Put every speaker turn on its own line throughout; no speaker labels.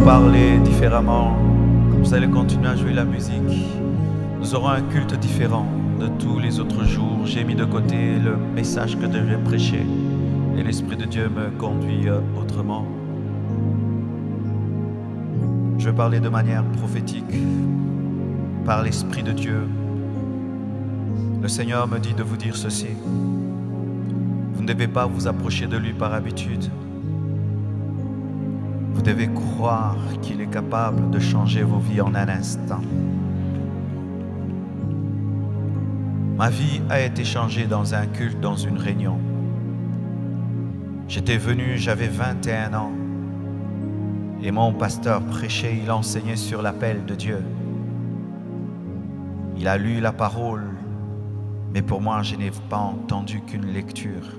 parler différemment, vous allez continuer à jouer la musique. Nous aurons un culte différent de tous les autres jours. J'ai mis de côté le message que je devais prêcher et l'Esprit de Dieu me conduit autrement. Je vais parler de manière prophétique par l'Esprit de Dieu. Le Seigneur me dit de vous dire ceci. Vous ne devez pas vous approcher de lui par habitude. Vous devez croire qu'il est capable de changer vos vies en un instant. Ma vie a été changée dans un culte, dans une réunion. J'étais venu, j'avais 21 ans. Et mon pasteur prêchait, il enseignait sur l'appel de Dieu. Il a lu la parole, mais pour moi, je n'ai pas entendu qu'une lecture.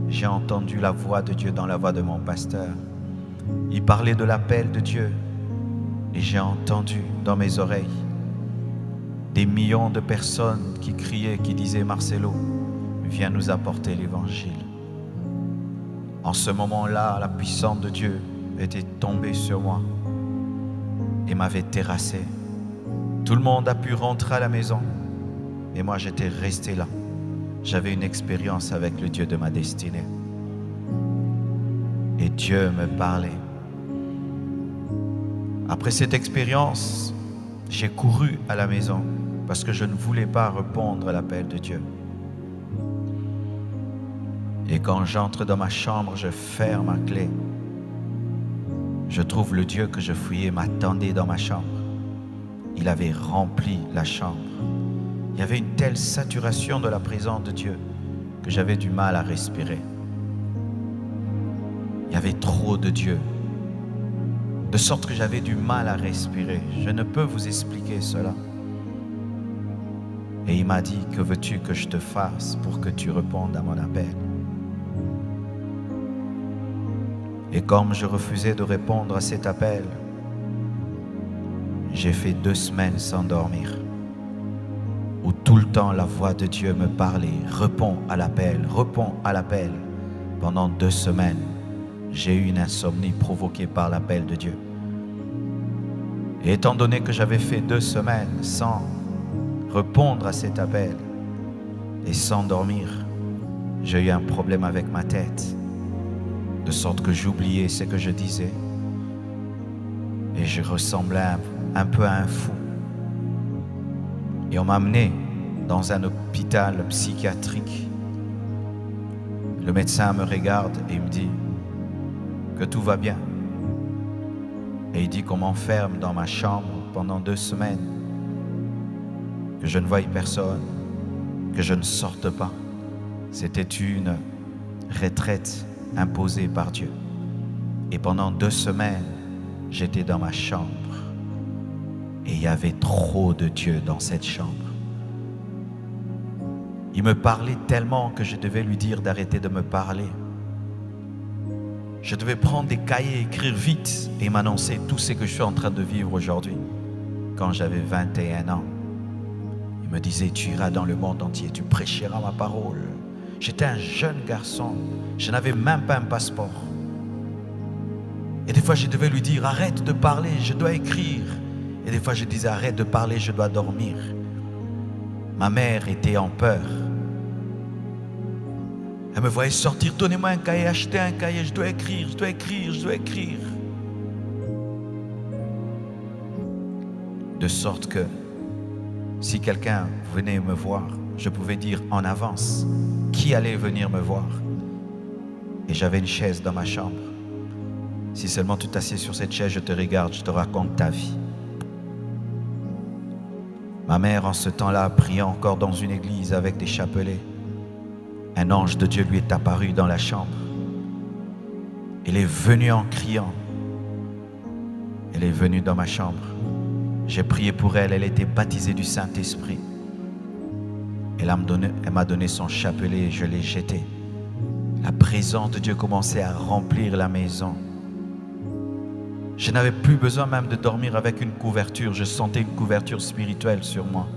J'ai entendu la voix de Dieu dans la voix de mon pasteur. Il parlait de l'appel de Dieu et j'ai entendu dans mes oreilles des millions de personnes qui criaient, qui disaient « Marcelo, viens nous apporter l'évangile ». En ce moment-là, la puissance de Dieu était tombée sur moi et m'avait terrassé. Tout le monde a pu rentrer à la maison et moi j'étais resté là. J'avais une expérience avec le Dieu de ma destinée. Et Dieu me parlait. Après cette expérience, j'ai couru à la maison parce que je ne voulais pas répondre à l'appel de Dieu. Et quand j'entre dans ma chambre, je ferme ma clé. Je trouve le Dieu que je fouillais m'attendait dans ma chambre. Il avait rempli la chambre. Il y avait une telle saturation de la présence de Dieu que j'avais du mal à respirer. Il y avait trop de Dieu, de sorte que j'avais du mal à respirer. Je ne peux vous expliquer cela. Et il m'a dit, que veux-tu que je te fasse pour que tu répondes à mon appel? Et comme je refusais de répondre à cet appel, j'ai fait 2 semaines sans dormir, où tout le temps la voix de Dieu me parlait, réponds à l'appel, réponds à l'appel. Pendant 2 semaines, j'ai eu une insomnie provoquée par l'appel de Dieu. Et étant donné que j'avais fait 2 semaines sans répondre à cet appel et sans dormir, j'ai eu un problème avec ma tête, de sorte que j'oubliais ce que je disais et je ressemblais un peu à un fou. Et on m'a amené dans un hôpital psychiatrique. Le médecin me regarde et il me dit que tout va bien. Et il dit qu'on m'enferme dans ma chambre pendant 2 semaines, que je ne voie personne, que je ne sorte pas. C'était une retraite imposée par Dieu. Et pendant 2 semaines, j'étais dans ma chambre. Et il y avait trop de Dieu dans cette chambre. Il me parlait tellement que je devais lui dire d'arrêter de me parler. Je devais prendre des cahiers, écrire vite et m'annoncer tout ce que je suis en train de vivre aujourd'hui. Quand j'avais 21 ans, il me disait, tu iras dans le monde entier, tu prêcheras ma parole. J'étais un jeune garçon, je n'avais même pas un passeport. Et des fois, je devais lui dire, arrête de parler, je dois écrire. Et des fois, je disais, arrête de parler, je dois dormir. Ma mère était en peur. Elle me voyait sortir, donnez-moi un cahier, achetez un cahier, je dois écrire, je dois écrire, je dois écrire. De sorte que si quelqu'un venait me voir, je pouvais dire en avance qui allait venir me voir. Et j'avais une chaise dans ma chambre. Si seulement tu t'assieds sur cette chaise, je te regarde, je te raconte ta vie. Ma mère, en ce temps-là, priait encore dans une église avec des chapelets. Un ange de Dieu lui est apparu dans la chambre. Elle est venue en criant. Elle est venue dans ma chambre. J'ai prié pour elle, elle était baptisée du Saint-Esprit. Elle m'a donné son chapelet et je l'ai jeté. La présence de Dieu commençait à remplir la maison. Je n'avais plus besoin même de dormir avec une couverture. Je sentais une couverture spirituelle sur moi.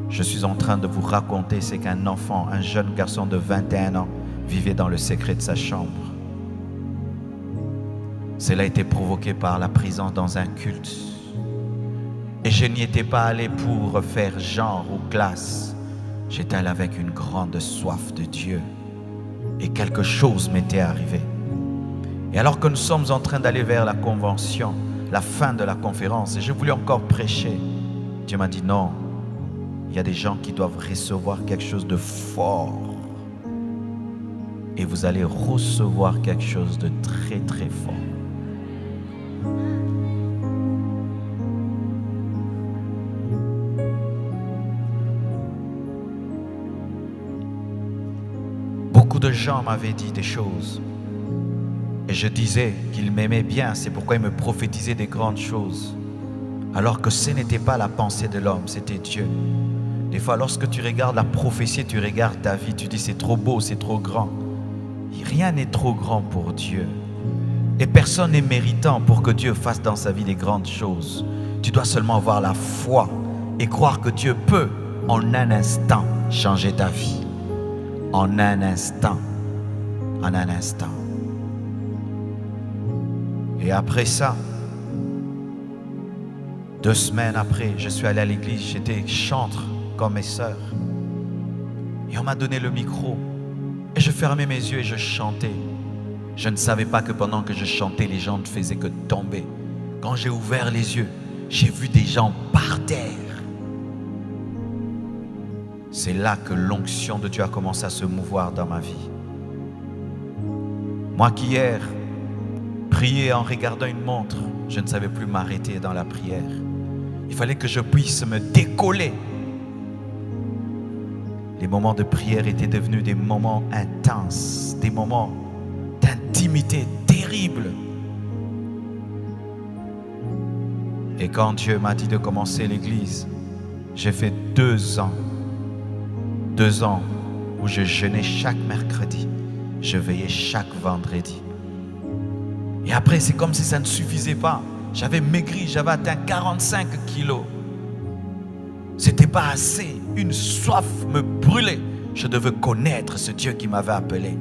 Je suis en train de vous raconter ce qu'un enfant, un jeune garçon de 21 ans, vivait dans le secret de sa chambre. Cela a été provoqué par la présence dans un culte. Et je n'y étais pas allé pour faire genre ou classe. J'étais allé avec une grande soif de Dieu. Et quelque chose m'était arrivé. Et alors que nous sommes en train d'aller vers la convention, la fin de la conférence, et je voulais encore prêcher, Dieu m'a dit non, il y a des gens qui doivent recevoir quelque chose de fort. Et vous allez recevoir quelque chose de très très fort. Beaucoup de gens m'avaient dit des choses. Et je disais qu'ils m'aimaient bien, c'est pourquoi ils me prophétisaient des grandes choses. Alors que ce n'était pas la pensée de l'homme, c'était Dieu. Des fois, lorsque tu regardes la prophétie, tu regardes ta vie, tu dis c'est trop beau, c'est trop grand. Rien n'est trop grand pour Dieu. Et personne n'est méritant pour que Dieu fasse dans sa vie des grandes choses. Tu dois seulement avoir la foi et croire que Dieu peut, en un instant, changer ta vie. En un instant. En un instant. Et après ça, 2 semaines après, je suis allé à l'église, j'étais chantre comme mes sœurs. Et on m'a donné le micro. Et je fermais mes yeux et je chantais. Je ne savais pas que pendant que je chantais, les gens ne faisaient que tomber. Quand j'ai ouvert les yeux, j'ai vu des gens par terre. C'est là que l'onction de Dieu a commencé à se mouvoir dans ma vie. Moi qui hier priais en regardant une montre, je ne savais plus m'arrêter dans la prière. Il fallait que je puisse me décoller. Les moments de prière étaient devenus des moments intenses, des moments d'intimité terribles. Et quand Dieu m'a dit de commencer l'église, j'ai fait 2 ans. 2 ans où je jeûnais chaque mercredi, je veillais chaque vendredi. Et après, c'est comme si ça ne suffisait pas. J'avais maigri, j'avais atteint 45 kilos. C'était pas assez. Une soif me brûlait. Je devais connaître ce Dieu qui m'avait appelé.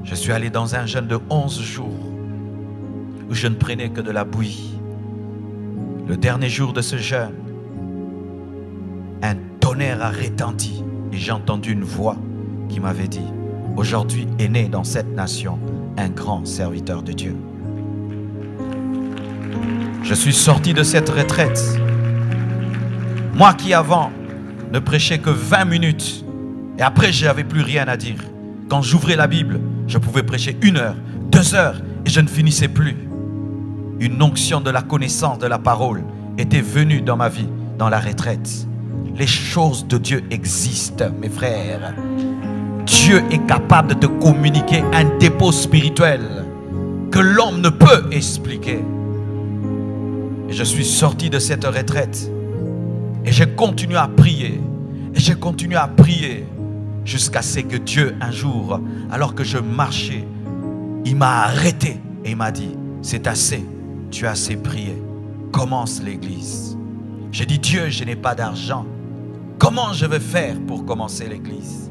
Je suis allé dans un jeûne de 11 jours où je ne prenais que de la bouillie. Le dernier jour de ce jeûne, un tonnerre a retenti et j'ai entendu une voix qui m'avait dit: aujourd'hui est né dans cette nation un grand serviteur de Dieu. Je suis sorti de cette retraite. Moi qui avant ne prêchais que 20 minutes et après je n'avais plus rien à dire. Quand j'ouvrais la Bible, je pouvais prêcher 1 heure, 2 heures et je ne finissais plus. Une onction de la connaissance de la parole était venue dans ma vie, dans la retraite. Les choses de Dieu existent, mes frères. Dieu est capable de te communiquer un dépôt spirituel que l'homme ne peut expliquer. Et je suis sorti de cette retraite et j'ai continué à prier. Et j'ai continué à prier jusqu'à ce que Dieu, un jour, alors que je marchais, il m'a arrêté et il m'a dit: c'est assez, tu as assez prié, commence l'église. J'ai dit: Dieu, je n'ai pas d'argent. Comment je vais faire pour commencer l'église?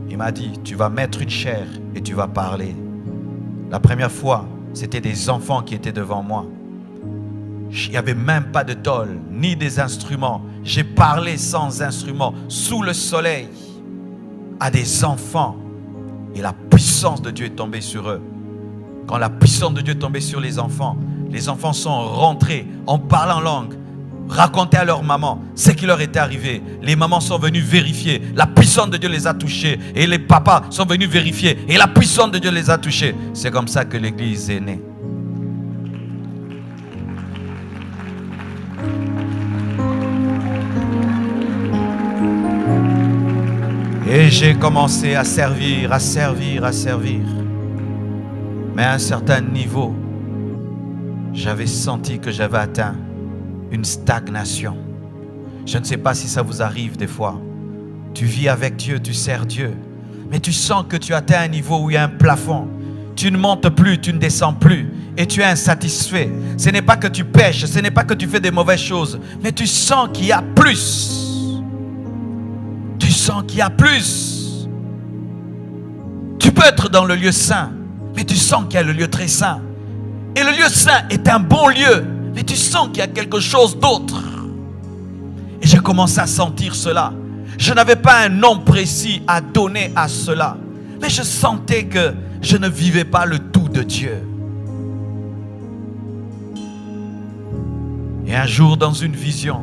Il m'a dit: tu vas mettre une chaire et tu vas parler. La première fois, c'était des enfants qui étaient devant moi. Il n'y avait même pas de tôle, ni des instruments. J'ai parlé sans instruments, sous le soleil, à des enfants. Et la puissance de Dieu est tombée sur eux. Quand la puissance de Dieu est tombée sur les enfants sont rentrés en parlant langue, raconter à leur maman ce qui leur était arrivé. Les mamans sont venues vérifier. La puissance de Dieu les a touchés. Et les papas sont venus vérifier. Et la puissance de Dieu les a touchés. C'est comme ça que l'église est née. Et j'ai commencé à servir. Mais à un certain niveau, j'avais senti que j'avais atteint une stagnation. Je ne sais pas si ça vous arrive des fois. Tu vis avec Dieu, tu sers Dieu, mais tu sens que tu atteins un niveau où il y a un plafond. Tu ne montes plus, tu ne descends plus et tu es insatisfait. Ce n'est pas que tu pêches, ce n'est pas que tu fais des mauvaises choses, mais tu sens qu'il y a plus. Tu sens qu'il y a plus. Tu peux être dans le lieu saint, mais tu sens qu'il y a le lieu très saint. Et le lieu saint est un bon lieu, mais tu sens qu'il y a quelque chose d'autre. Et j'ai commencé à sentir cela. Je n'avais pas un nom précis à donner à cela, mais je sentais que je ne vivais pas le tout de Dieu. Et un jour, dans une vision,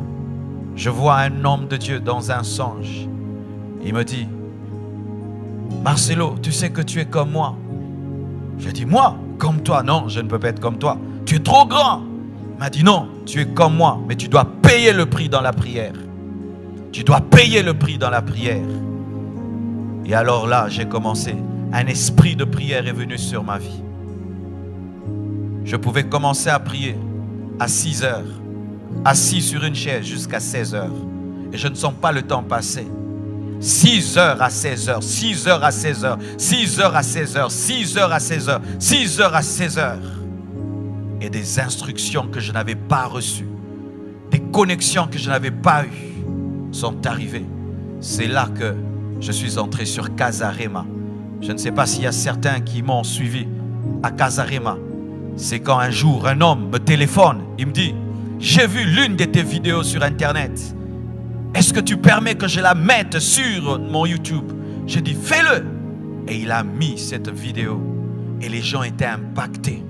je vois un homme de Dieu dans un songe. Il me dit, Marcelo, tu sais que tu es comme moi. Je dis, moi, comme toi? Non, je ne peux pas être comme toi. Tu es trop grand. Il m'a dit, non, tu es comme moi, mais tu dois payer le prix dans la prière. Tu dois payer le prix dans la prière. Et alors là, j'ai commencé. Un esprit de prière est venu sur ma vie. Je pouvais commencer à prier à 6 heures, assis sur une chaise jusqu'à 16 heures. Et je ne sens pas le temps passer. 6 heures à 16 heures, 6 heures à 16 heures, 6 heures à 16 heures, 6 heures à 16 heures, 6 heures à 16 heures. Et des instructions que je n'avais pas reçues, des connexions que je n'avais pas eues sont arrivées. C'est là que je suis entré sur Casarema. Je ne sais pas s'il y a certains qui m'ont suivi à Casarema. C'est quand un jour un homme me téléphone, il me dit, j'ai vu l'une de tes vidéos sur internet. Est-ce que tu permets que je la mette sur mon YouTube? J'ai dit, fais-le. Et il a mis cette vidéo. Et les gens étaient impactés.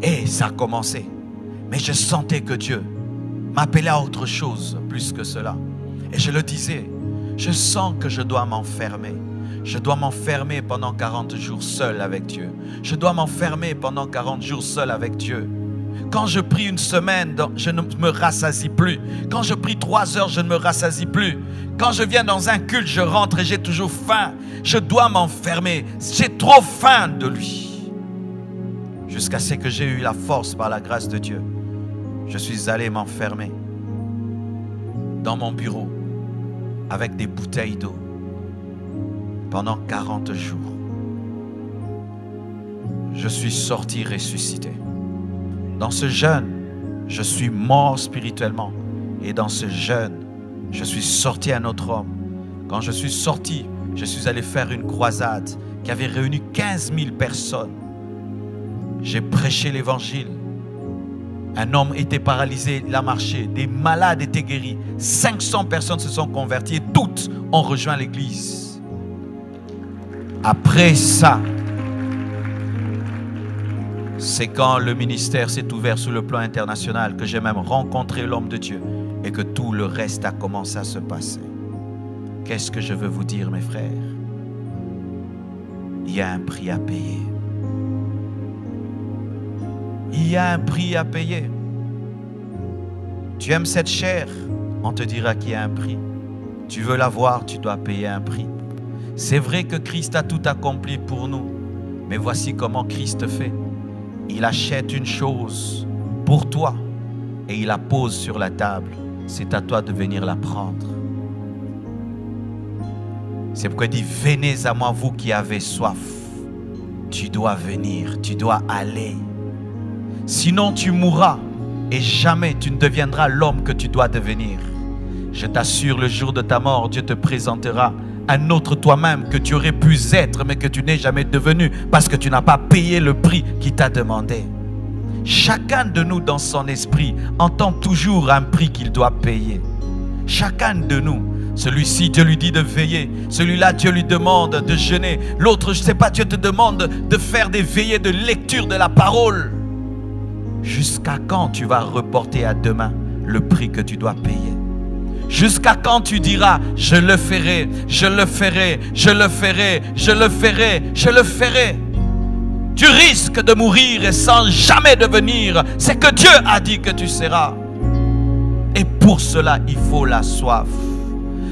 Et ça a commencé. Mais je sentais que Dieu m'appelait à autre chose plus que cela. Et je le disais, je sens que je dois m'enfermer. Je dois m'enfermer pendant 40 jours seul avec Dieu. Je dois m'enfermer pendant 40 jours seul avec Dieu. Quand je prie une semaine, je ne me rassasie plus. Quand je prie 3 heures, je ne me rassasie plus. Quand je viens dans un culte, je rentre et j'ai toujours faim. Je dois m'enfermer. J'ai trop faim de lui. Jusqu'à ce que j'ai eu la force par la grâce de Dieu. Je suis allé m'enfermer dans mon bureau avec des bouteilles d'eau pendant 40 jours. Je suis sorti ressuscité. Dans ce jeûne, je suis mort spirituellement. Et dans ce jeûne, je suis sorti un autre homme. Quand je suis sorti, je suis allé faire une croisade qui avait réuni 15 000 personnes. J'ai prêché l'évangile. Un homme était paralysé, il a marché. Des malades étaient guéris. 500 personnes se sont converties et toutes ont rejoint l'église. Après ça, c'est quand le ministère s'est ouvert sur le plan international que j'ai même rencontré l'homme de Dieu et que tout le reste a commencé à se passer. Qu'est-ce que je veux vous dire, mes frères? Il y a un prix à payer. Il y a un prix à payer. Tu aimes cette chair, on te dira qu'il y a un prix. Tu veux la voir, tu dois payer un prix. C'est vrai que Christ a tout accompli pour nous, mais voici comment Christ fait. Il achète une chose pour toi et il la pose sur la table. C'est à toi de venir la prendre. C'est pourquoi il dit, venez à moi vous qui avez soif. Tu dois venir, tu dois aller. Sinon tu mourras et jamais tu ne deviendras l'homme que tu dois devenir. Je t'assure, le jour de ta mort, Dieu te présentera un autre toi-même que tu aurais pu être, mais que tu n'es jamais devenu parce que tu n'as pas payé le prix qu'il t'a demandé. Chacun de nous, dans son esprit, entend toujours un prix qu'il doit payer. Chacun de nous, celui-ci, Dieu lui dit de veiller. Celui-là, Dieu lui demande de jeûner. L'autre, je ne sais pas, Dieu te demande de faire des veillées de lecture de la parole. Jusqu'à quand tu vas reporter à demain le prix que tu dois payer? Jusqu'à quand tu diras, je le ferai, je le ferai, je le ferai, je le ferai, je le ferai. Tu risques de mourir et sans jamais devenir ce que Dieu a dit que tu seras. Et pour cela, il faut la soif.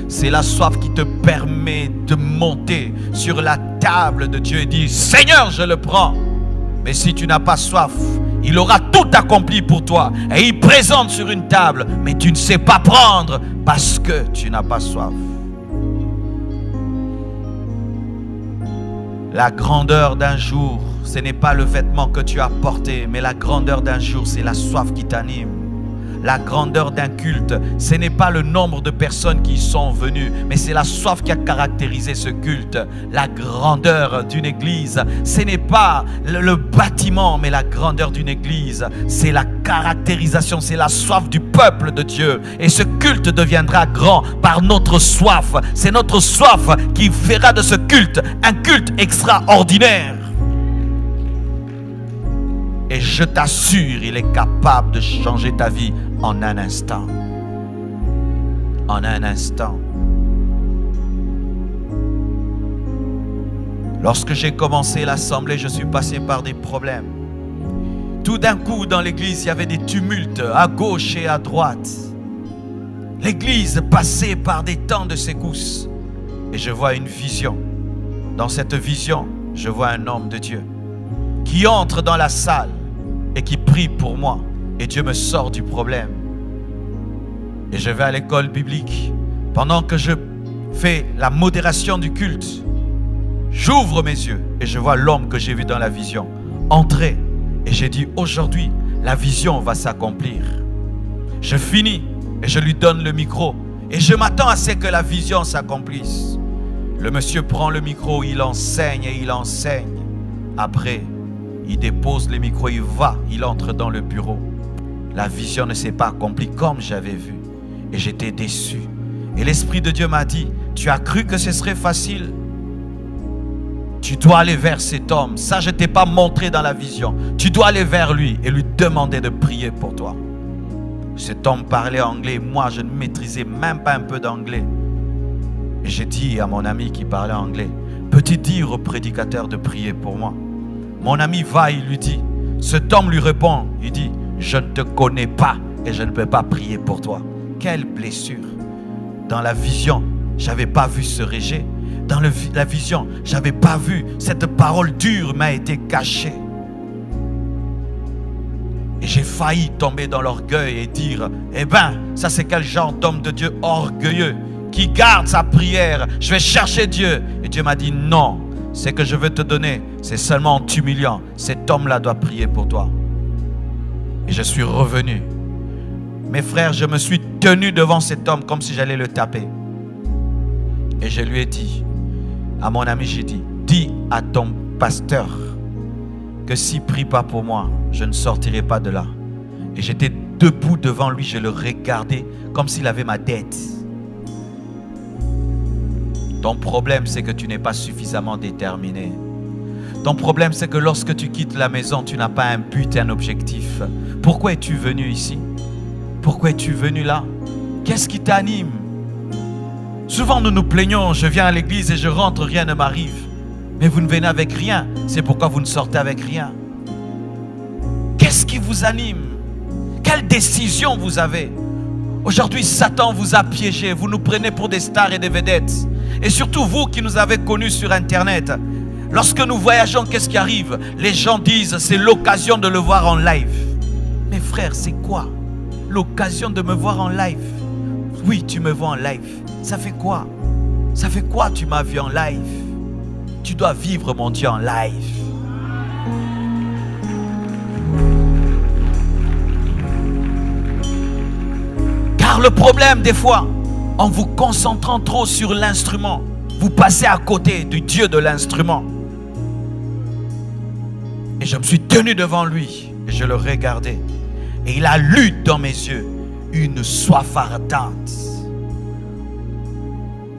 C'est la soif qui te permet de monter sur la table de Dieu et dire, Seigneur, je le prends. Mais si tu n'as pas soif, il aura tout accompli pour toi. Et il présente sur une table, mais tu ne sais pas prendre parce que tu n'as pas soif. La grandeur d'un jour, ce n'est pas le vêtement que tu as porté, mais la grandeur d'un jour, c'est la soif qui t'anime. La grandeur d'un culte, ce n'est pas le nombre de personnes qui y sont venues, mais c'est la soif qui a caractérisé ce culte. La grandeur d'une église, ce n'est pas le bâtiment, mais la grandeur d'une église, c'est la caractérisation, c'est la soif du peuple de Dieu. Et ce culte deviendra grand par notre soif. C'est notre soif qui fera de ce culte un culte extraordinaire. Et je t'assure, il est capable de changer ta vie en un instant. En un instant. Lorsque j'ai commencé l'assemblée, je suis passé par des problèmes. Tout d'un coup, dans l'église, il y avait des tumultes à gauche et à droite. L'église passait par des temps de secousses. Et je vois une vision. Dans cette vision, je vois un homme de Dieu qui entre dans la salle et qui prie pour moi. Et Dieu me sort du problème. Et je vais à l'école biblique. Pendant que je fais la modération du culte, j'ouvre mes yeux et je vois l'homme que j'ai vu dans la vision entrer. Et j'ai dit, aujourd'hui, la vision va s'accomplir. Je finis et je lui donne le micro. Et je m'attends à ce que la vision s'accomplisse. Le monsieur prend le micro, il enseigne et il enseigne. Après, il dépose le micro, il entre dans le bureau. La vision ne s'est pas accomplie comme j'avais vu. Et j'étais déçu. Et l'Esprit de Dieu m'a dit, tu as cru que ce serait facile? Tu dois aller vers cet homme. Ça, je ne t'ai pas montré dans la vision. Tu dois aller vers lui et lui demander de prier pour toi. Cet homme parlait anglais. Moi, je ne maîtrisais même pas un peu d'anglais. Et j'ai dit à mon ami qui parlait anglais, peux-tu dire au prédicateur de prier pour moi? Mon ami va, il lui dit. Cet homme lui répond, il dit, je ne te connais pas et je ne peux pas prier pour toi. Quelle blessure! Dans la vision, je n'avais pas vu ce rejet. Dans la vision, je n'avais pas vu. Cette parole dure m'a été cachée. Et j'ai failli tomber dans l'orgueil et dire, eh ben, ça c'est quel genre d'homme de Dieu orgueilleux qui garde sa prière. Je vais chercher Dieu. Et Dieu m'a dit, non, ce que je veux te donner, c'est seulement en t'humiliant. Cet homme-là doit prier pour toi. Et je suis revenu. Mes frères, je me suis tenu devant cet homme comme si j'allais le taper. Et je lui ai dit, à mon ami, j'ai dit, dis à ton pasteur que s'il ne prie pas pour moi, je ne sortirai pas de là. Et j'étais debout devant lui, je le regardais comme s'il avait ma tête. Ton problème, c'est que tu n'es pas suffisamment déterminé. Ton problème, c'est que lorsque tu quittes la maison, tu n'as pas un but et un objectif. Pourquoi es-tu venu ici? Pourquoi es-tu venu là? Qu'est-ce qui t'anime? Souvent nous nous plaignons, je viens à l'église et je rentre, rien ne m'arrive. Mais vous ne venez avec rien, c'est pourquoi vous ne sortez avec rien. Qu'est-ce qui vous anime? Quelle décision vous avez? Aujourd'hui, Satan vous a piégés, vous nous prenez pour des stars et des vedettes. Et surtout vous qui nous avez connus sur Internet. Lorsque nous voyageons, qu'est-ce qui arrive? Les gens disent, c'est l'occasion de le voir en live. Mes frères, c'est quoi l'occasion de me voir en live? Oui, tu me vois en live. Ça fait quoi? Ça fait quoi tu m'as vu en live? Tu dois vivre mon Dieu en live. Car le problème des fois, en vous concentrant trop sur l'instrument, vous passez à côté du Dieu de l'instrument. Et je me suis tenu devant lui et je le regardais. Et il a lu dans mes yeux une soif ardente.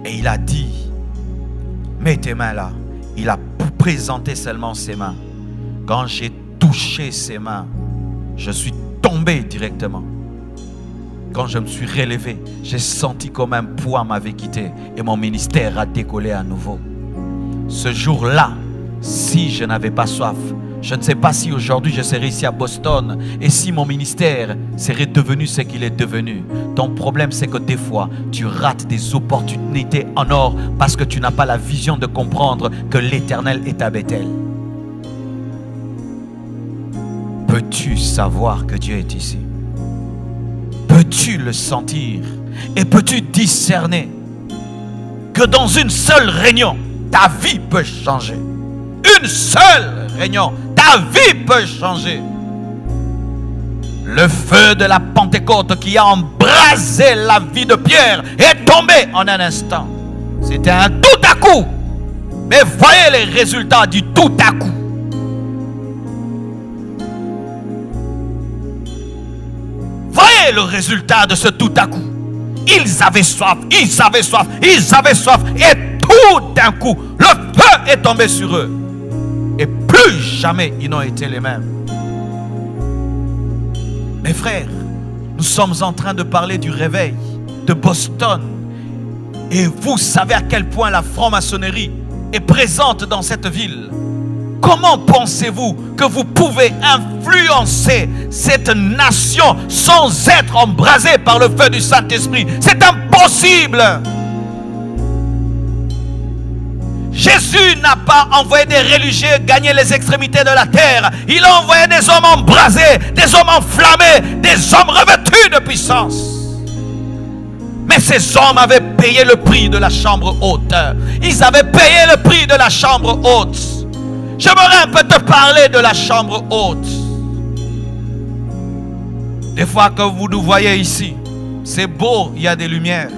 Et il a dit, mets tes mains là. Il a présenté seulement ses mains. Quand j'ai touché ses mains, je suis tombé directement. Quand je me suis relevé, j'ai senti comme un poids m'avait quitté et mon ministère a décollé à nouveau. Ce jour-là, si je n'avais pas soif, je ne sais pas si aujourd'hui je serais ici à Boston et si mon ministère serait devenu ce qu'il est devenu. Ton problème, c'est que des fois, tu rates des opportunités en or parce que tu n'as pas la vision de comprendre que l'Éternel est à Bethel. Peux-tu savoir que Dieu est ici? Peux-tu le sentir? Et peux-tu discerner que dans une seule réunion, ta vie peut changer? Une seule réunion, ta vie peut changer. Le feu de la Pentecôte qui a embrasé la vie de Pierre est tombé en un instant. C'était un tout à coup. Mais voyez les résultats du tout à coup. Voyez le résultat de ce tout à coup. Ils avaient soif, ils avaient soif, ils avaient soif. Et tout d'un coup, le feu est tombé sur eux. Et plus jamais ils n'ont été les mêmes. Mes frères, nous sommes en train de parler du réveil de Boston. Et vous savez à quel point la franc-maçonnerie est présente dans cette ville. Comment pensez-vous que vous pouvez influencer cette nation sans être embrasé par le feu du Saint-Esprit? C'est impossible. Jésus n'a pas envoyé des religieux gagner les extrémités de la terre. Il a envoyé des hommes embrasés, des hommes enflammés, des hommes revêtus de puissance. Mais ces hommes avaient payé le prix de la chambre haute. Ils avaient payé le prix de la chambre haute. J'aimerais un peu te parler de la chambre haute. Des fois que vous nous voyez ici, c'est beau, il y a des lumières.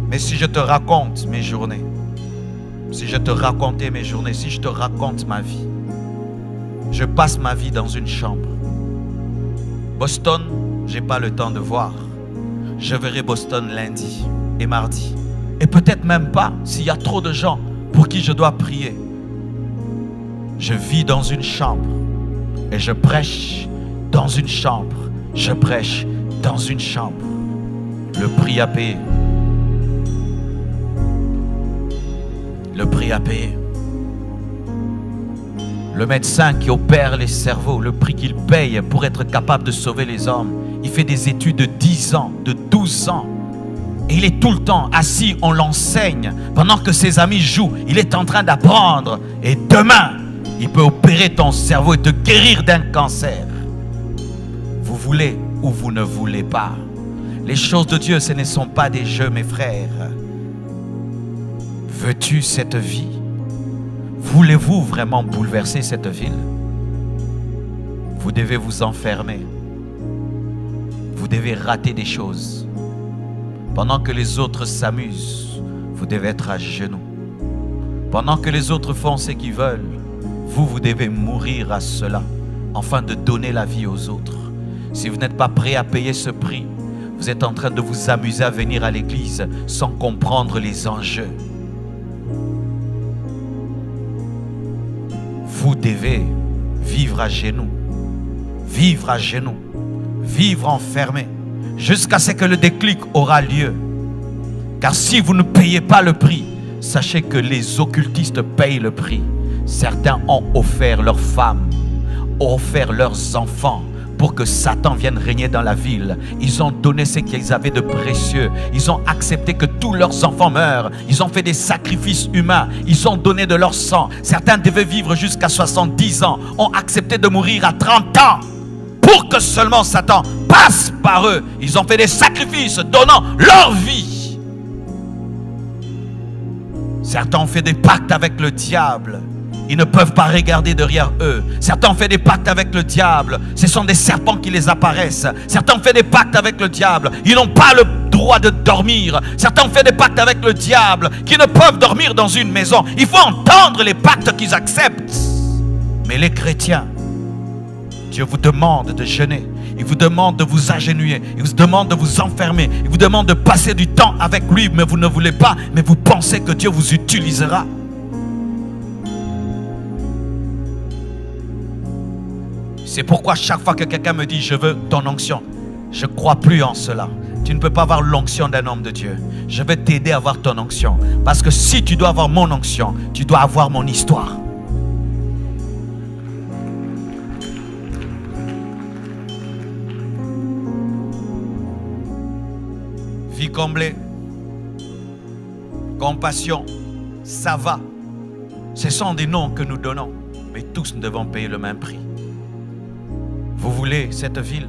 Mais si je te raconte mes journées, si je te racontais mes journées, si je te raconte ma vie, je passe ma vie dans une chambre. Boston, je n'ai pas le temps de voir. Je verrai Boston lundi et mardi. Et peut-être même pas s'il y a trop de gens pour qui je dois prier. Je vis dans une chambre et je prêche dans une chambre. Je prêche dans une chambre. Le prix à payer. Le prix à payer. Le médecin qui opère les cerveaux, le prix qu'il paye pour être capable de sauver les hommes. Il fait des études de 10 ans, de 12 ans. Et il est tout le temps assis, on l'enseigne. Pendant que ses amis jouent, il est en train d'apprendre. Et demain, il peut opérer ton cerveau et te guérir d'un cancer. Vous voulez ou vous ne voulez pas. Les choses de Dieu, ce ne sont pas des jeux, mes frères. Veux-tu cette vie? Voulez-vous vraiment bouleverser cette ville? Vous devez vous enfermer. Vous devez rater des choses. Pendant que les autres s'amusent, vous devez être à genoux. Pendant que les autres font ce qu'ils veulent, vous devez mourir à cela, afin de donner la vie aux autres. Si vous n'êtes pas prêt à payer ce prix, vous êtes en train de vous amuser à venir à l'église sans comprendre les enjeux. Vous devez vivre à genoux, vivre à genoux, vivre enfermé, jusqu'à ce que le déclic aura lieu. Car si vous ne payez pas le prix, sachez que les occultistes payent le prix. Certains ont offert leurs femmes, ont offert leurs enfants pour que Satan vienne régner dans la ville. Ils ont donné ce qu'ils avaient de précieux. Ils ont accepté que tous leurs enfants meurent. Ils ont fait des sacrifices humains. Ils ont donné de leur sang. Certains devaient vivre jusqu'à 70 ans. Ont accepté de mourir à 30 ans pour que seulement Satan passe par eux. Ils ont fait des sacrifices donnant leur vie. Certains ont fait des pactes avec le diable. Ils ne peuvent pas regarder derrière eux. Certains ont fait des pactes avec le diable. Ce sont des serpents qui les apparaissent. Certains ont fait des pactes avec le diable. Ils n'ont pas le droit de dormir. Certains ont fait des pactes avec le diable qui ne peuvent dormir dans une maison. Il faut entendre les pactes qu'ils acceptent. Mais les chrétiens, Dieu vous demande de jeûner. Il vous demande de vous agenouiller. Il vous demande de vous enfermer. Il vous demande de passer du temps avec lui. Mais vous ne voulez pas. Mais vous pensez que Dieu vous utilisera. C'est pourquoi chaque fois que quelqu'un me dit « Je veux ton onction », je ne crois plus en cela. Tu ne peux pas avoir l'onction d'un homme de Dieu. Je vais t'aider à avoir ton onction. Parce que si tu dois avoir mon onction, tu dois avoir mon histoire. Vie comblée, compassion, ça va. Ce sont des noms que nous donnons. Mais tous nous devons payer le même prix. Vous voulez cette ville?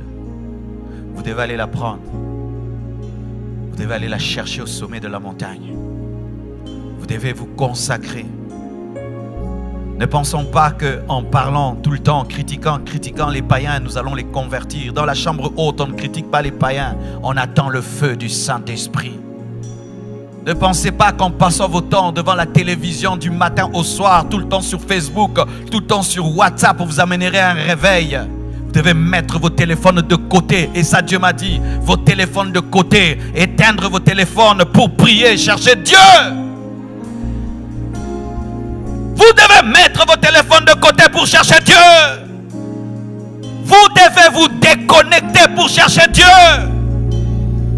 Vous devez aller la prendre. Vous devez aller la chercher au sommet de la montagne. Vous devez vous consacrer. Ne pensons pas qu'en parlant tout le temps, critiquant les païens, nous allons les convertir. Dans la chambre haute, on ne critique pas les païens. On attend le feu du Saint-Esprit. Ne pensez pas qu'en passant vos temps devant la télévision du matin au soir, tout le temps sur Facebook, tout le temps sur WhatsApp, vous amènerez un réveil. Vous devez mettre vos téléphones de côté. Et ça, Dieu m'a dit, vos téléphones de côté. Éteindre vos téléphones pour prier, chercher Dieu. Vous devez mettre vos téléphones de côté pour chercher Dieu. Vous devez vous déconnecter pour chercher Dieu.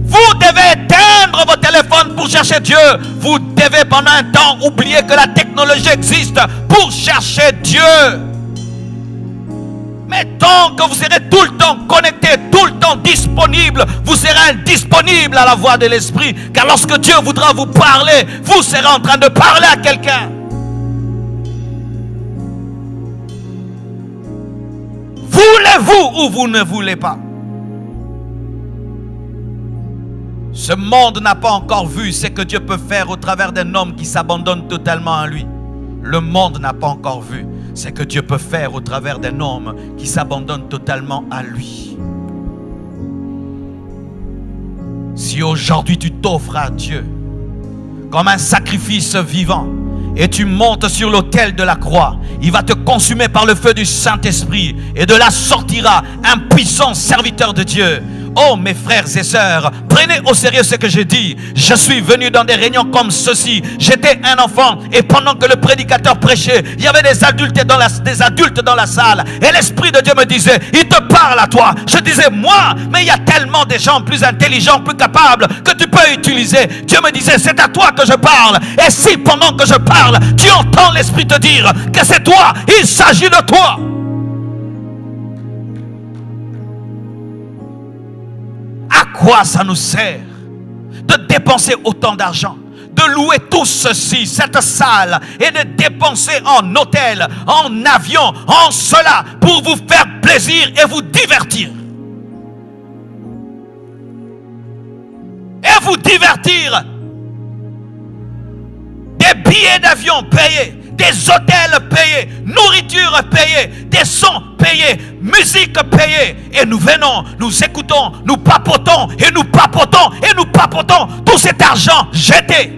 Vous devez éteindre vos téléphones pour chercher Dieu. Vous devez pendant un temps oublier que la technologie existe pour chercher Dieu. Mais tant que vous serez tout le temps connecté, tout le temps disponible, vous serez indisponible à la voix de l'Esprit. Car lorsque Dieu voudra vous parler, vous serez en train de parler à quelqu'un. Voulez-vous ou vous ne voulez pas? Ce monde n'a pas encore vu ce que Dieu peut faire au travers d'un homme qui s'abandonne totalement à lui. Le monde n'a pas encore vu ce que Dieu peut faire au travers d'un homme qui s'abandonne totalement à lui. Si aujourd'hui tu t'offres à Dieu comme un sacrifice vivant et tu montes sur l'autel de la croix, il va te consumer par le feu du Saint-Esprit et de là sortira un puissant serviteur de Dieu. Oh mes frères et sœurs, prenez au sérieux ce que je dis. Je suis venu dans des réunions comme ceci. J'étais un enfant et pendant que le prédicateur prêchait, il y avait des adultes dans la salle. Et l'Esprit de Dieu me disait, il te parle à toi. Je disais, moi, mais il y a tellement de gens plus intelligents, plus capables que tu peux utiliser. Dieu me disait, c'est à toi que je parle. Et si pendant que je parle, tu entends l'Esprit te dire que c'est toi, il s'agit de toi. À quoi ça nous sert de dépenser autant d'argent, de louer tout ceci, cette salle, et de dépenser en hôtel, en avion, en cela, pour vous faire plaisir et vous divertir? Et vous divertir. Des billets d'avion payés, des hôtels payés, nourriture payée, des sons payés, musique payée. Et nous venons, nous écoutons, nous papotons, et nous papotons, et nous papotons tout cet argent jeté.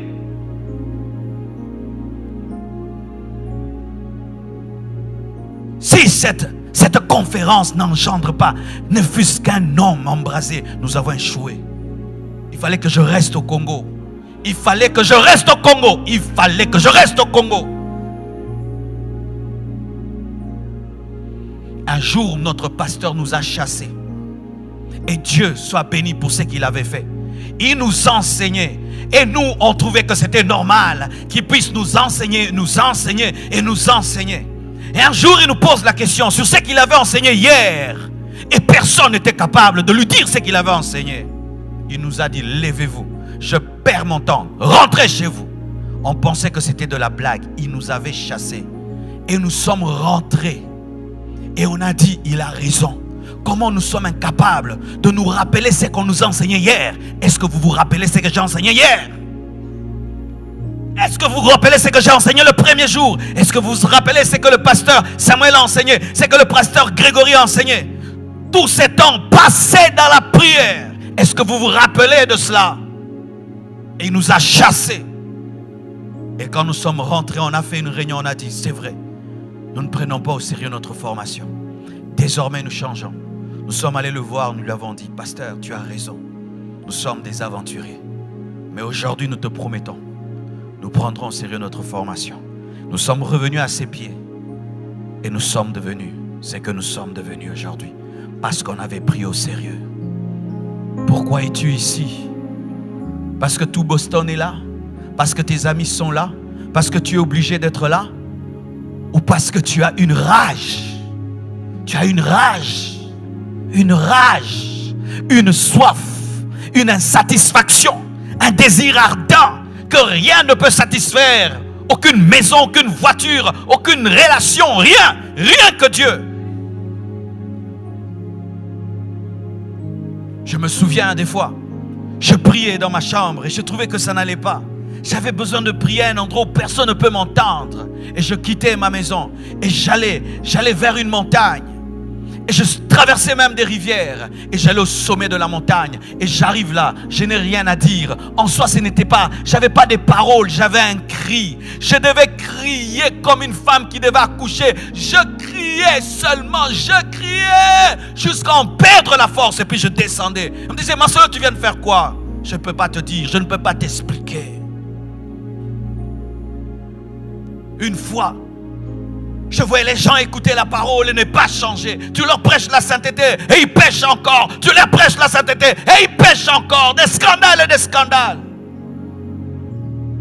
Si cette conférence n'engendre pas, ne fût-ce qu'un homme embrasé, nous avons échoué. Il fallait que je reste au Congo. Il fallait que je reste au Congo. Il fallait que je reste au Congo. Un jour, notre pasteur nous a chassés. Et Dieu soit béni pour ce qu'il avait fait. Il nous enseignait. Et nous, on trouvait que c'était normal qu'il puisse nous enseigner et nous enseigner. Et un jour, il nous pose la question sur ce qu'il avait enseigné hier. Et personne n'était capable de lui dire ce qu'il avait enseigné. Il nous a dit, levez-vous. Je perds mon temps. Rentrez chez vous. On pensait que c'était de la blague. Il nous avait chassés. Et nous sommes rentrés. Et on a dit, il a raison. Comment nous sommes incapables de nous rappeler ce qu'on nous a enseigné hier? Est-ce que vous vous rappelez ce que j'ai enseigné hier? Est-ce que vous vous rappelez ce que j'ai enseigné le premier jour? Est-ce que vous vous rappelez ce que le pasteur Samuel a enseigné? Ce que le pasteur Grégory a enseigné? Tout ce temps passé dans la prière. Est-ce que vous vous rappelez de cela? Et il nous a chassés. Et quand nous sommes rentrés, on a fait une réunion, on a dit, c'est vrai, nous ne prenons pas au sérieux notre formation. Désormais, nous changeons. Nous sommes allés le voir, nous lui avons dit, pasteur, tu as raison. Nous sommes des aventuriers. Mais aujourd'hui, nous te promettons, nous prendrons au sérieux notre formation. Nous sommes revenus à ses pieds. Et nous sommes devenus ce que nous sommes devenus aujourd'hui. Parce qu'on avait pris au sérieux. Pourquoi es-tu ici? Parce que tout Boston est là? Parce que tes amis sont là? Parce que tu es obligé d'être là? Ou parce que tu as une rage? Tu as une rage, une soif, une insatisfaction, un désir ardent que rien ne peut satisfaire. Aucune maison, aucune voiture, aucune relation, rien que Dieu. Je me souviens des fois, je priais dans ma chambre et je trouvais que ça n'allait pas. J'avais besoin de prier à un endroit où personne ne peut m'entendre. Et je quittais ma maison et j'allais vers une montagne. Et je traversais même des rivières. Et j'allais au sommet de la montagne. Et j'arrive là, je n'ai rien à dire. En soi, j'avais pas des paroles, j'avais un cri. Je devais crier comme une femme qui devait accoucher. Je criais seulement, je criais jusqu'à en perdre la force. Et puis je descendais. On me disait, ma soeur, tu viens de faire quoi? Je ne peux pas te dire, je ne peux pas t'expliquer. Une fois, je voyais les gens écouter la parole et ne pas changer. Tu leur prêches la sainteté et ils pêchent encore. Tu leur prêches la sainteté et ils pêchent encore. Des scandales et des scandales.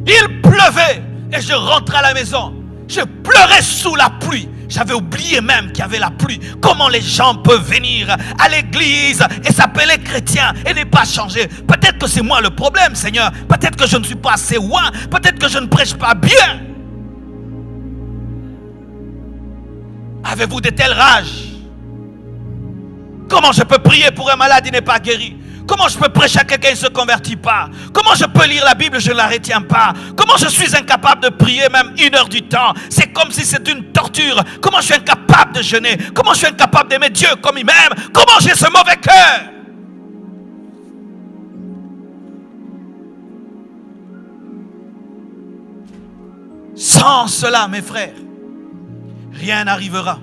Il pleuvait et je rentrais à la maison. Je pleurais sous la pluie. J'avais oublié même qu'il y avait la pluie. Comment les gens peuvent venir à l'église et s'appeler chrétien et ne pas changer? Peut-être que c'est moi le problème, Seigneur. Peut-être que je ne suis pas assez loin. Peut-être que je ne prêche pas bien. Avez-vous de telles rages? Comment je peux prier pour un malade qui n'est pas guéri? Comment je peux prêcher à quelqu'un qui ne se convertit pas? Comment je peux lire la Bible, je ne la retiens pas? Comment je suis incapable de prier même 1 heure du temps? C'est comme si c'était une torture. Comment je suis incapable de jeûner? Comment je suis incapable d'aimer Dieu comme il m'aime? Comment j'ai ce mauvais cœur? Sans cela, mes frères, rien n'arrivera.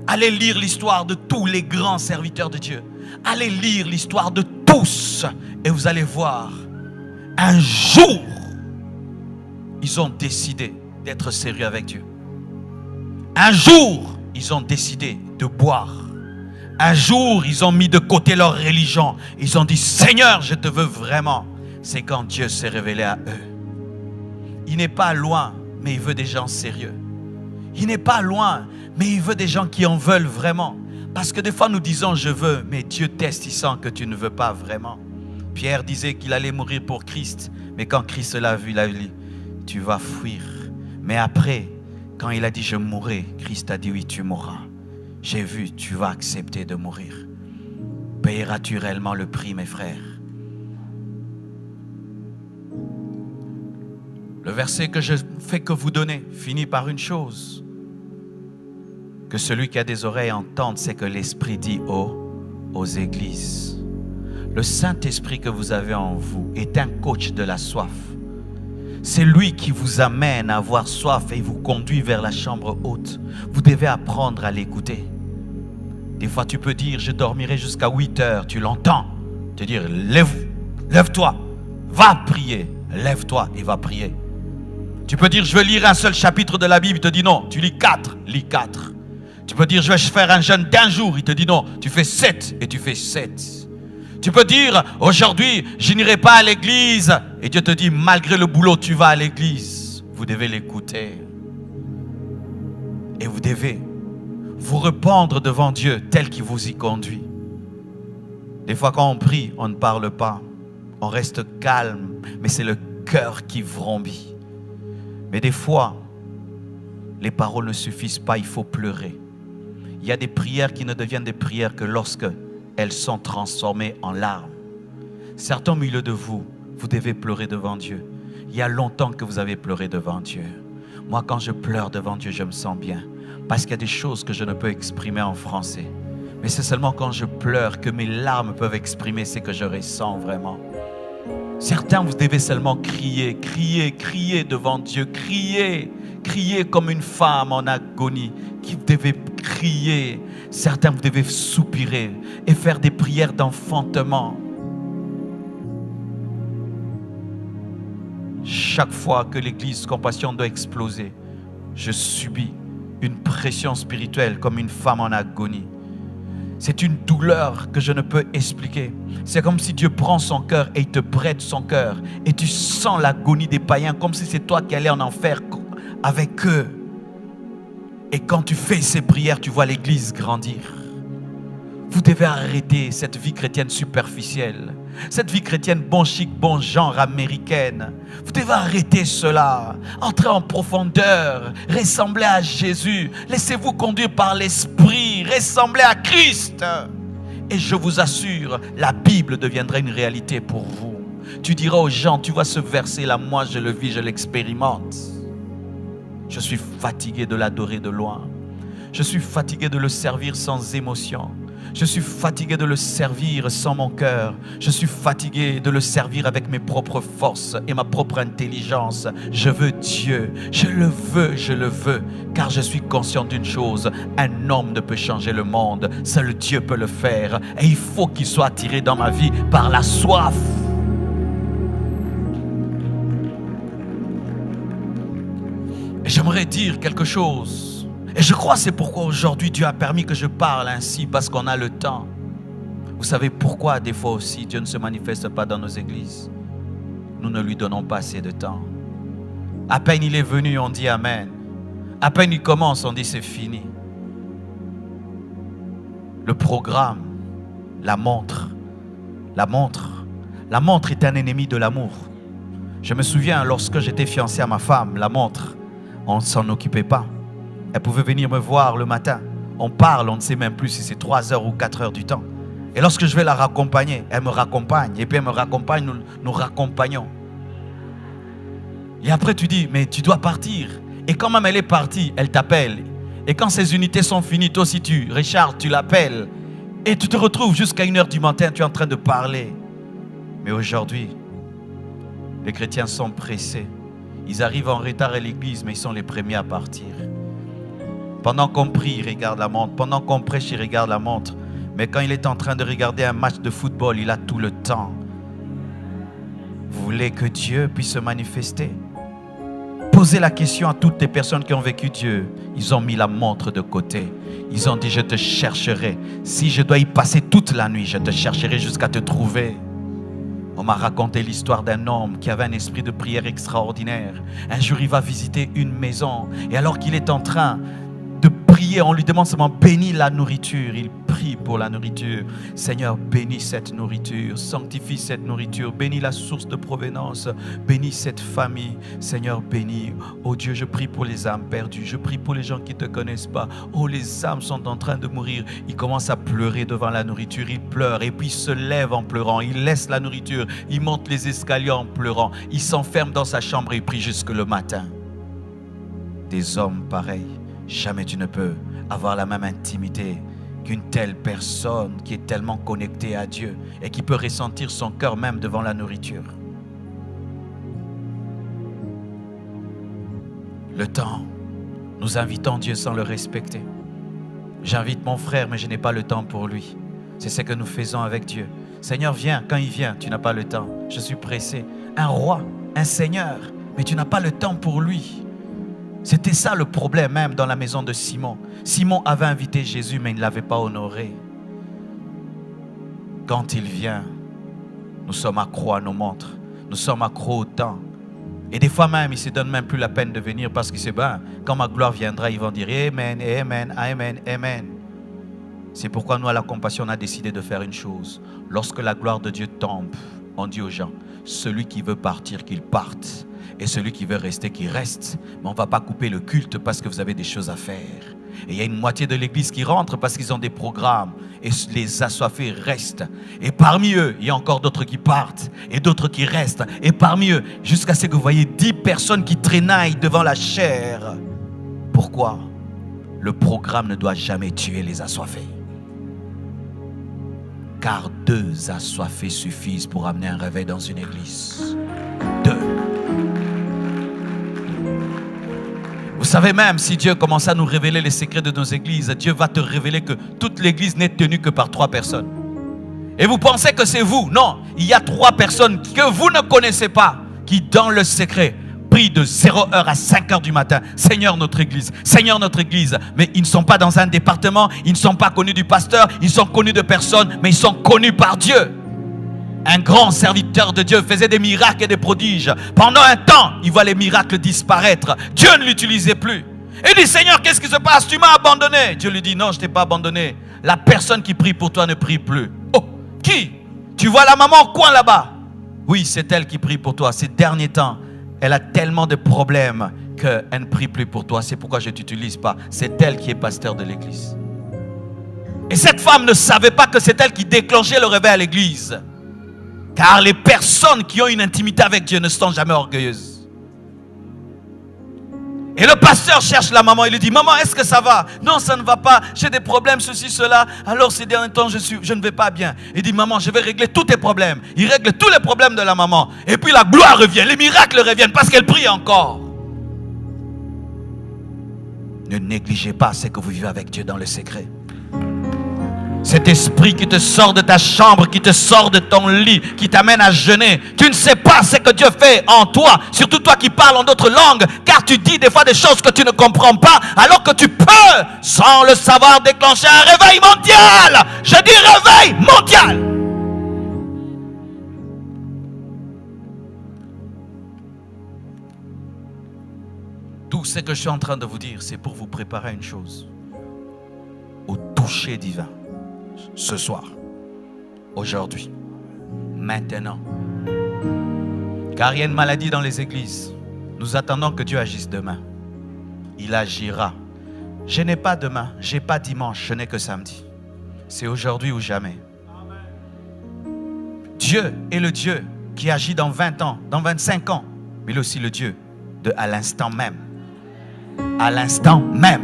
Allez lire l'histoire de tous les grands serviteurs de Dieu. Allez lire l'histoire de tous et vous allez voir, un jour, ils ont décidé d'être sérieux avec Dieu. Un jour, ils ont décidé de boire. Un jour, ils ont mis de côté leur religion. Ils ont dit, Seigneur, je te veux vraiment. C'est quand Dieu s'est révélé à eux. Il n'est pas loin, mais il veut des gens sérieux. Il n'est pas loin, mais il veut des gens qui en veulent vraiment. Parce que des fois nous disons je veux, mais Dieu teste, il sent que tu ne veux pas vraiment. Pierre disait qu'il allait mourir pour Christ, mais quand Christ l'a vu, il a dit, tu vas fuir. Mais après, quand il a dit je mourrai, Christ a dit oui, tu mourras. J'ai vu, tu vas accepter de mourir. Payeras-tu réellement le prix, mes frères? Le verset que je fais que vous donner finit par une chose. Que celui qui a des oreilles entende, c'est que l'Esprit dit aux églises. Le Saint-Esprit que vous avez en vous est un coach de la soif. C'est lui qui vous amène à avoir soif et vous conduit vers la chambre haute. Vous devez apprendre à l'écouter. Des fois tu peux dire, je dormirai jusqu'à 8 heures. Tu l'entends. Te dire, lève-toi, va prier. Lève-toi et va prier. Tu peux dire, je vais lire un seul chapitre de la Bible. Il te dit non, tu lis 4, lis 4. Tu peux dire, je vais faire un jeûne d'1 jour. Il te dit non, tu fais 7 et tu fais 7. Tu peux dire, aujourd'hui, je n'irai pas à l'église. Et Dieu te dit, malgré le boulot, tu vas à l'église. Vous devez l'écouter. Et vous devez vous répandre devant Dieu tel qu'il vous y conduit. Des fois, quand on prie, on ne parle pas. On reste calme, mais c'est le cœur qui vrombit. Mais des fois, les paroles ne suffisent pas, il faut pleurer. Il y a des prières qui ne deviennent des prières que lorsque elles sont transformées en larmes. Certains au milieu de vous, vous devez pleurer devant Dieu. Il y a longtemps que vous avez pleuré devant Dieu. Moi, quand je pleure devant Dieu, je me sens bien. Parce qu'il y a des choses que je ne peux exprimer en français. Mais c'est seulement quand je pleure que mes larmes peuvent exprimer ce que je ressens vraiment. Certains, vous devez seulement crier, crier, crier devant Dieu. Crier, crier comme une femme en agonie. Qui devait crier. Certains, vous devez soupirer et faire des prières d'enfantement. Chaque fois que l'église Compassion doit exploser, je subis une pression spirituelle comme une femme en agonie. C'est une douleur que je ne peux expliquer. C'est comme si Dieu prend son cœur et il te prête son cœur. Et tu sens l'agonie des païens comme si c'est toi qui allais en enfer avec eux. Et quand tu fais ces prières, tu vois l'église grandir. Vous devez arrêter cette vie chrétienne superficielle. Cette vie chrétienne bon chic, bon genre américaine. Vous devez arrêter cela. Entrez en profondeur. Ressemblez à Jésus. Laissez-vous conduire par l'Esprit. Ressemblez à Christ. Et je vous assure, la Bible deviendra une réalité pour vous. Tu diras aux gens, tu vois ce verset-là, moi je le vis, je l'expérimente. Je suis fatigué de l'adorer de loin. Je suis fatigué de le servir sans émotion. Je suis fatigué de le servir sans mon cœur. Je suis fatigué de le servir avec mes propres forces et ma propre intelligence. Je veux Dieu. Je le veux, car je suis conscient d'une chose. Un homme ne peut changer le monde. Seul Dieu peut le faire. Et il faut qu'il soit attiré dans ma vie par la soif. Et j'aimerais dire quelque chose. Et je crois que c'est pourquoi aujourd'hui Dieu a permis que je parle ainsi, parce qu'on a le temps. Vous savez pourquoi des fois aussi Dieu ne se manifeste pas dans nos églises? Nous ne lui donnons pas assez de temps. À peine il est venu, on dit Amen. À peine il commence, on dit c'est fini. Le programme, la montre est un ennemi de l'amour. Je me souviens lorsque j'étais fiancé à ma femme, la montre, on ne s'en occupait pas. Elle pouvait venir me voir le matin. On parle, on ne sait même plus si c'est 3 heures ou 4 heures du temps. Et lorsque je vais la raccompagner, elle me raccompagne. Et puis elle me raccompagne, nous raccompagnons. Et après tu dis, mais tu dois partir. Et quand même elle est partie, elle t'appelle. Et quand ces unités sont finies, toi aussi tu recharges, tu l'appelles. Et tu te retrouves jusqu'à 1 heure du matin, tu es en train de parler. Mais aujourd'hui, les chrétiens sont pressés. Ils arrivent en retard à l'église, mais ils sont les premiers à partir. Pendant qu'on prie, il regarde la montre. Pendant qu'on prêche, il regarde la montre. Mais quand il est en train de regarder un match de football, il a tout le temps. Vous voulez que Dieu puisse se manifester? Posez la question à toutes les personnes qui ont vécu Dieu. Ils ont mis la montre de côté. Ils ont dit, je te chercherai. Si je dois y passer toute la nuit, je te chercherai jusqu'à te trouver. On m'a raconté l'histoire d'un homme qui avait un esprit de prière extraordinaire. Un jour, il va visiter une maison. Et alors qu'il est en train de prier, on lui demande seulement bénis la nourriture. Il prie pour la nourriture. Seigneur, bénis cette nourriture, sanctifie cette nourriture, bénis la source de provenance, bénis cette famille. Seigneur, bénis. Oh Dieu, je prie pour les âmes perdues, je prie pour les gens qui ne te connaissent pas. Oh, les âmes sont en train de mourir. Il commence à pleurer devant la nourriture, il pleure et puis il se lève en pleurant. Il laisse la nourriture, il monte les escaliers en pleurant. Il s'enferme dans sa chambre et il prie jusque le matin. Des hommes pareils. Jamais tu ne peux avoir la même intimité qu'une telle personne qui est tellement connectée à Dieu et qui peut ressentir son cœur même devant la nourriture. Le temps, nous invitons Dieu sans le respecter. J'invite mon frère, mais je n'ai pas le temps pour lui. C'est ce que nous faisons avec Dieu. Seigneur, viens. Quand il vient, tu n'as pas le temps. Je suis pressé. Un roi, un seigneur, mais tu n'as pas le temps pour lui. C'était ça le problème même dans la maison de Simon. Simon avait invité Jésus, mais il ne l'avait pas honoré. Quand il vient, nous sommes accros à nos montres. Nous sommes accros au temps. Et des fois même, il ne se donne même plus la peine de venir parce qu'il sait, quand ma gloire viendra, ils vont dire Amen, Amen, Amen, Amen. C'est pourquoi nous, à la compassion, on a décidé de faire une chose. Lorsque la gloire de Dieu tombe, on dit aux gens, celui qui veut partir, qu'il parte. Et celui qui veut rester, qu'il reste. Mais on ne va pas couper le culte parce que vous avez des choses à faire. Et il y a une moitié de l'église qui rentre parce qu'ils ont des programmes. Et les assoiffés restent. Et parmi eux, il y a encore d'autres qui partent. Et d'autres qui restent. Et parmi eux, jusqu'à ce que vous voyez 10 personnes qui traînaillent devant la chair. Pourquoi? Le programme ne doit jamais tuer les assoiffés. Car 2 assoiffés suffisent pour amener un réveil dans une église. 2. Vous savez même, si Dieu commence à nous révéler les secrets de nos églises, Dieu va te révéler que toute l'église n'est tenue que par 3 personnes. Et vous pensez que c'est vous? Non, il y a 3 personnes que vous ne connaissez pas, qui dans le secret prient de 0 heure à 5 heures du matin. Seigneur notre église, Seigneur notre église. Mais ils ne sont pas dans un département, ils ne sont pas connus du pasteur, ils sont connus de personne, mais ils sont connus par Dieu. Un grand serviteur de Dieu faisait des miracles et des prodiges. Pendant un temps, il voit les miracles disparaître. Dieu ne l'utilisait plus. Il dit, Seigneur, qu'est-ce qui se passe? Tu m'as abandonné. Dieu lui dit, non, je ne t'ai pas abandonné. La personne qui prie pour toi ne prie plus. Oh, qui? Tu vois la maman au coin là-bas? Oui, c'est elle qui prie pour toi. Ces derniers temps, elle a tellement de problèmes qu'elle ne prie plus pour toi. C'est pourquoi je ne t'utilise pas. C'est elle qui est pasteur de l'église. Et cette femme ne savait pas que c'est elle qui déclenchait le réveil à l'église. Car les personnes qui ont une intimité avec Dieu ne sont jamais orgueilleuses. Et le pasteur cherche la maman, il lui dit, maman, est-ce que ça va? Non, ça ne va pas, j'ai des problèmes, ceci, cela. Alors ces derniers temps, je ne vais pas bien. Il dit, maman, je vais régler tous tes problèmes. Il règle tous les problèmes de la maman. Et puis la gloire revient, les miracles reviennent parce qu'elle prie encore. Ne négligez pas ce que vous vivez avec Dieu dans le secret. Cet esprit qui te sort de ta chambre, qui te sort de ton lit, qui t'amène à jeûner. Tu ne sais pas ce que Dieu fait en toi, surtout toi qui parles en d'autres langues, car tu dis des fois des choses que tu ne comprends pas, alors que tu peux, sans le savoir, déclencher un réveil mondial. Je dis réveil mondial. Tout ce que je suis en train de vous dire, c'est pour vous préparer à une chose. Au toucher divin. Ce soir, aujourd'hui, maintenant. Car il y a une maladie dans les églises. Nous attendons que Dieu agisse demain. Il agira. Je n'ai pas demain, je n'ai pas dimanche, je n'ai que samedi. C'est aujourd'hui ou jamais. Dieu est le Dieu qui agit dans 20 ans, dans 25 ans, mais il est aussi le Dieu de à l'instant même. À l'instant même.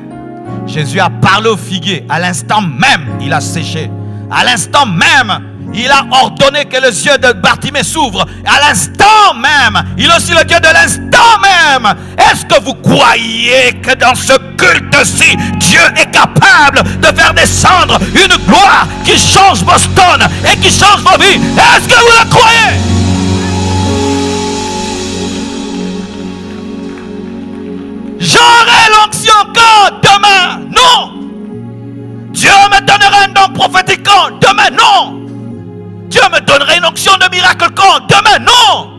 Jésus a parlé au figuier, à l'instant même, il a séché. À l'instant même, il a ordonné que les yeux de Bartimée s'ouvrent. À l'instant même, il est aussi le Dieu de l'instant même. Est-ce que vous croyez que dans ce culte-ci, Dieu est capable de faire descendre une gloire qui change Boston et qui change vos vies? Est-ce que vous le croyez? J'aurai l'onction quand? Demain? Non. Dieu me donnera un don prophétique quand? Demain? Non. Dieu me donnerait une onction de miracle quand? Demain? Non.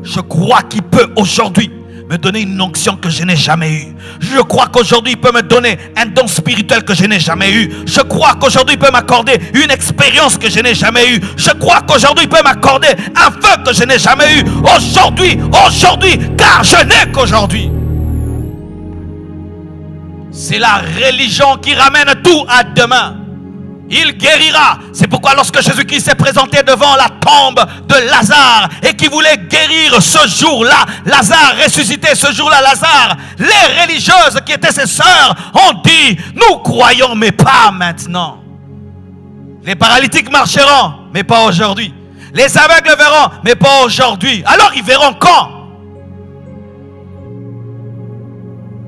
Je crois qu'il peut aujourd'hui me donner une onction que je n'ai jamais eue. Je crois qu'aujourd'hui il peut me donner un don spirituel que je n'ai jamais eu. Je crois qu'aujourd'hui il peut m'accorder une expérience que je n'ai jamais eue. Je crois qu'aujourd'hui il peut m'accorder un feu que je n'ai jamais eu. Aujourd'hui, car je n'ai qu'aujourd'hui. C'est la religion qui ramène tout à demain. Il guérira. C'est pourquoi lorsque Jésus-Christ s'est présenté devant la tombe de Lazare et qui voulait guérir ce jour-là, Lazare ressuscité ce jour-là, Lazare, les religieuses qui étaient ses sœurs ont dit, nous croyons mais pas maintenant. Les paralytiques marcheront mais pas aujourd'hui. Les aveugles verront mais pas aujourd'hui. Alors ils verront quand?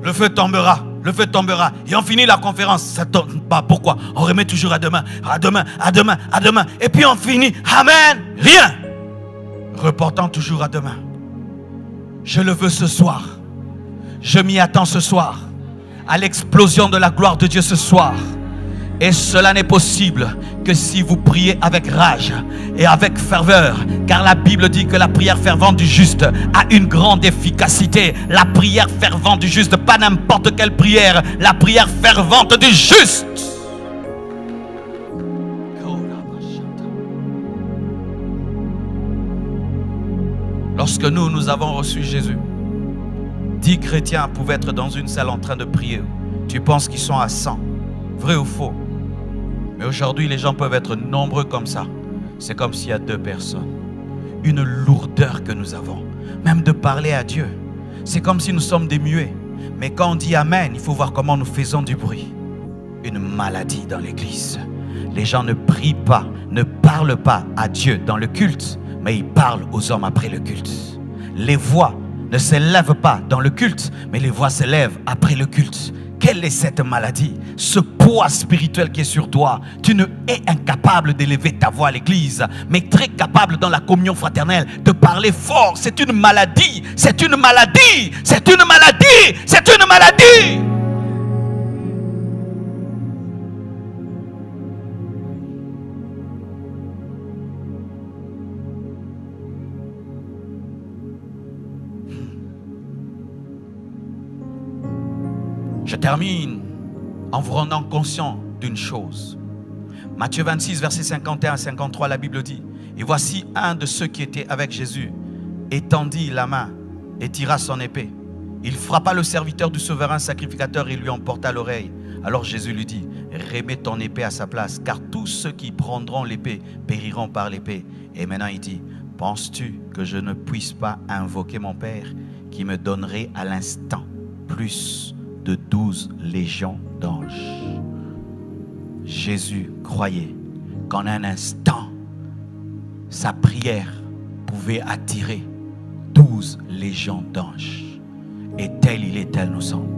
Le feu tombera. Le feu tombera. Et on finit la conférence. Ça tombe pas. Pourquoi? On remet toujours à demain. À demain, à demain, à demain. Et puis on finit. Amen. Rien. Reportant toujours à demain. Je le veux ce soir. Je m'y attends ce soir. À l'explosion de la gloire de Dieu ce soir. Et cela n'est possible que si vous priez avec rage et avec ferveur. Car la Bible dit que la prière fervente du juste a une grande efficacité. La prière fervente du juste, pas n'importe quelle prière. La prière fervente du juste. Lorsque nous avons reçu Jésus, 10 chrétiens pouvaient être dans une salle en train de prier. Tu penses qu'ils sont à 100? Vrai ou faux? Mais aujourd'hui, les gens peuvent être nombreux comme ça. C'est comme s'il y a 2 personnes. Une lourdeur que nous avons, même de parler à Dieu. C'est comme si nous sommes des muets. Mais quand on dit Amen, il faut voir comment nous faisons du bruit. Une maladie dans l'église. Les gens ne prient pas, ne parlent pas à Dieu dans le culte, mais ils parlent aux hommes après le culte. Les voix ne s'élèvent pas dans le culte, mais les voix s'élèvent après le culte. Quelle est cette maladie? Ce poids spirituel qui est sur toi. Tu ne es incapable d'élever ta voix à l'église, mais très capable dans la communion fraternelle de parler fort. C'est une maladie. C'est une maladie. C'est une maladie. C'est une maladie. Je termine en vous rendant conscient d'une chose. Matthieu 26, versets 51 à 53, la Bible dit: et voici un de ceux qui étaient avec Jésus étendit la main et tira son épée. Il frappa le serviteur du souverain sacrificateur et lui emporta l'oreille. Alors Jésus lui dit: remets ton épée à sa place, car tous ceux qui prendront l'épée périront par l'épée. Et maintenant il dit, penses-tu que je ne puisse pas invoquer mon Père qui me donnerait à l'instant plus de 12 légions d'anges? Jésus croyait qu'en un instant, sa prière pouvait attirer 12 légions d'anges. Et tel il est, tel nous sommes.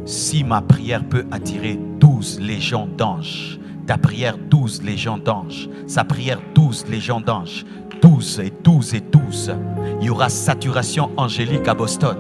Si ma prière peut attirer 12 légions d'anges, ta prière 12 légions d'anges, sa prière 12 légions d'anges, 12 et 12 et 12, il y aura saturation angélique à Boston.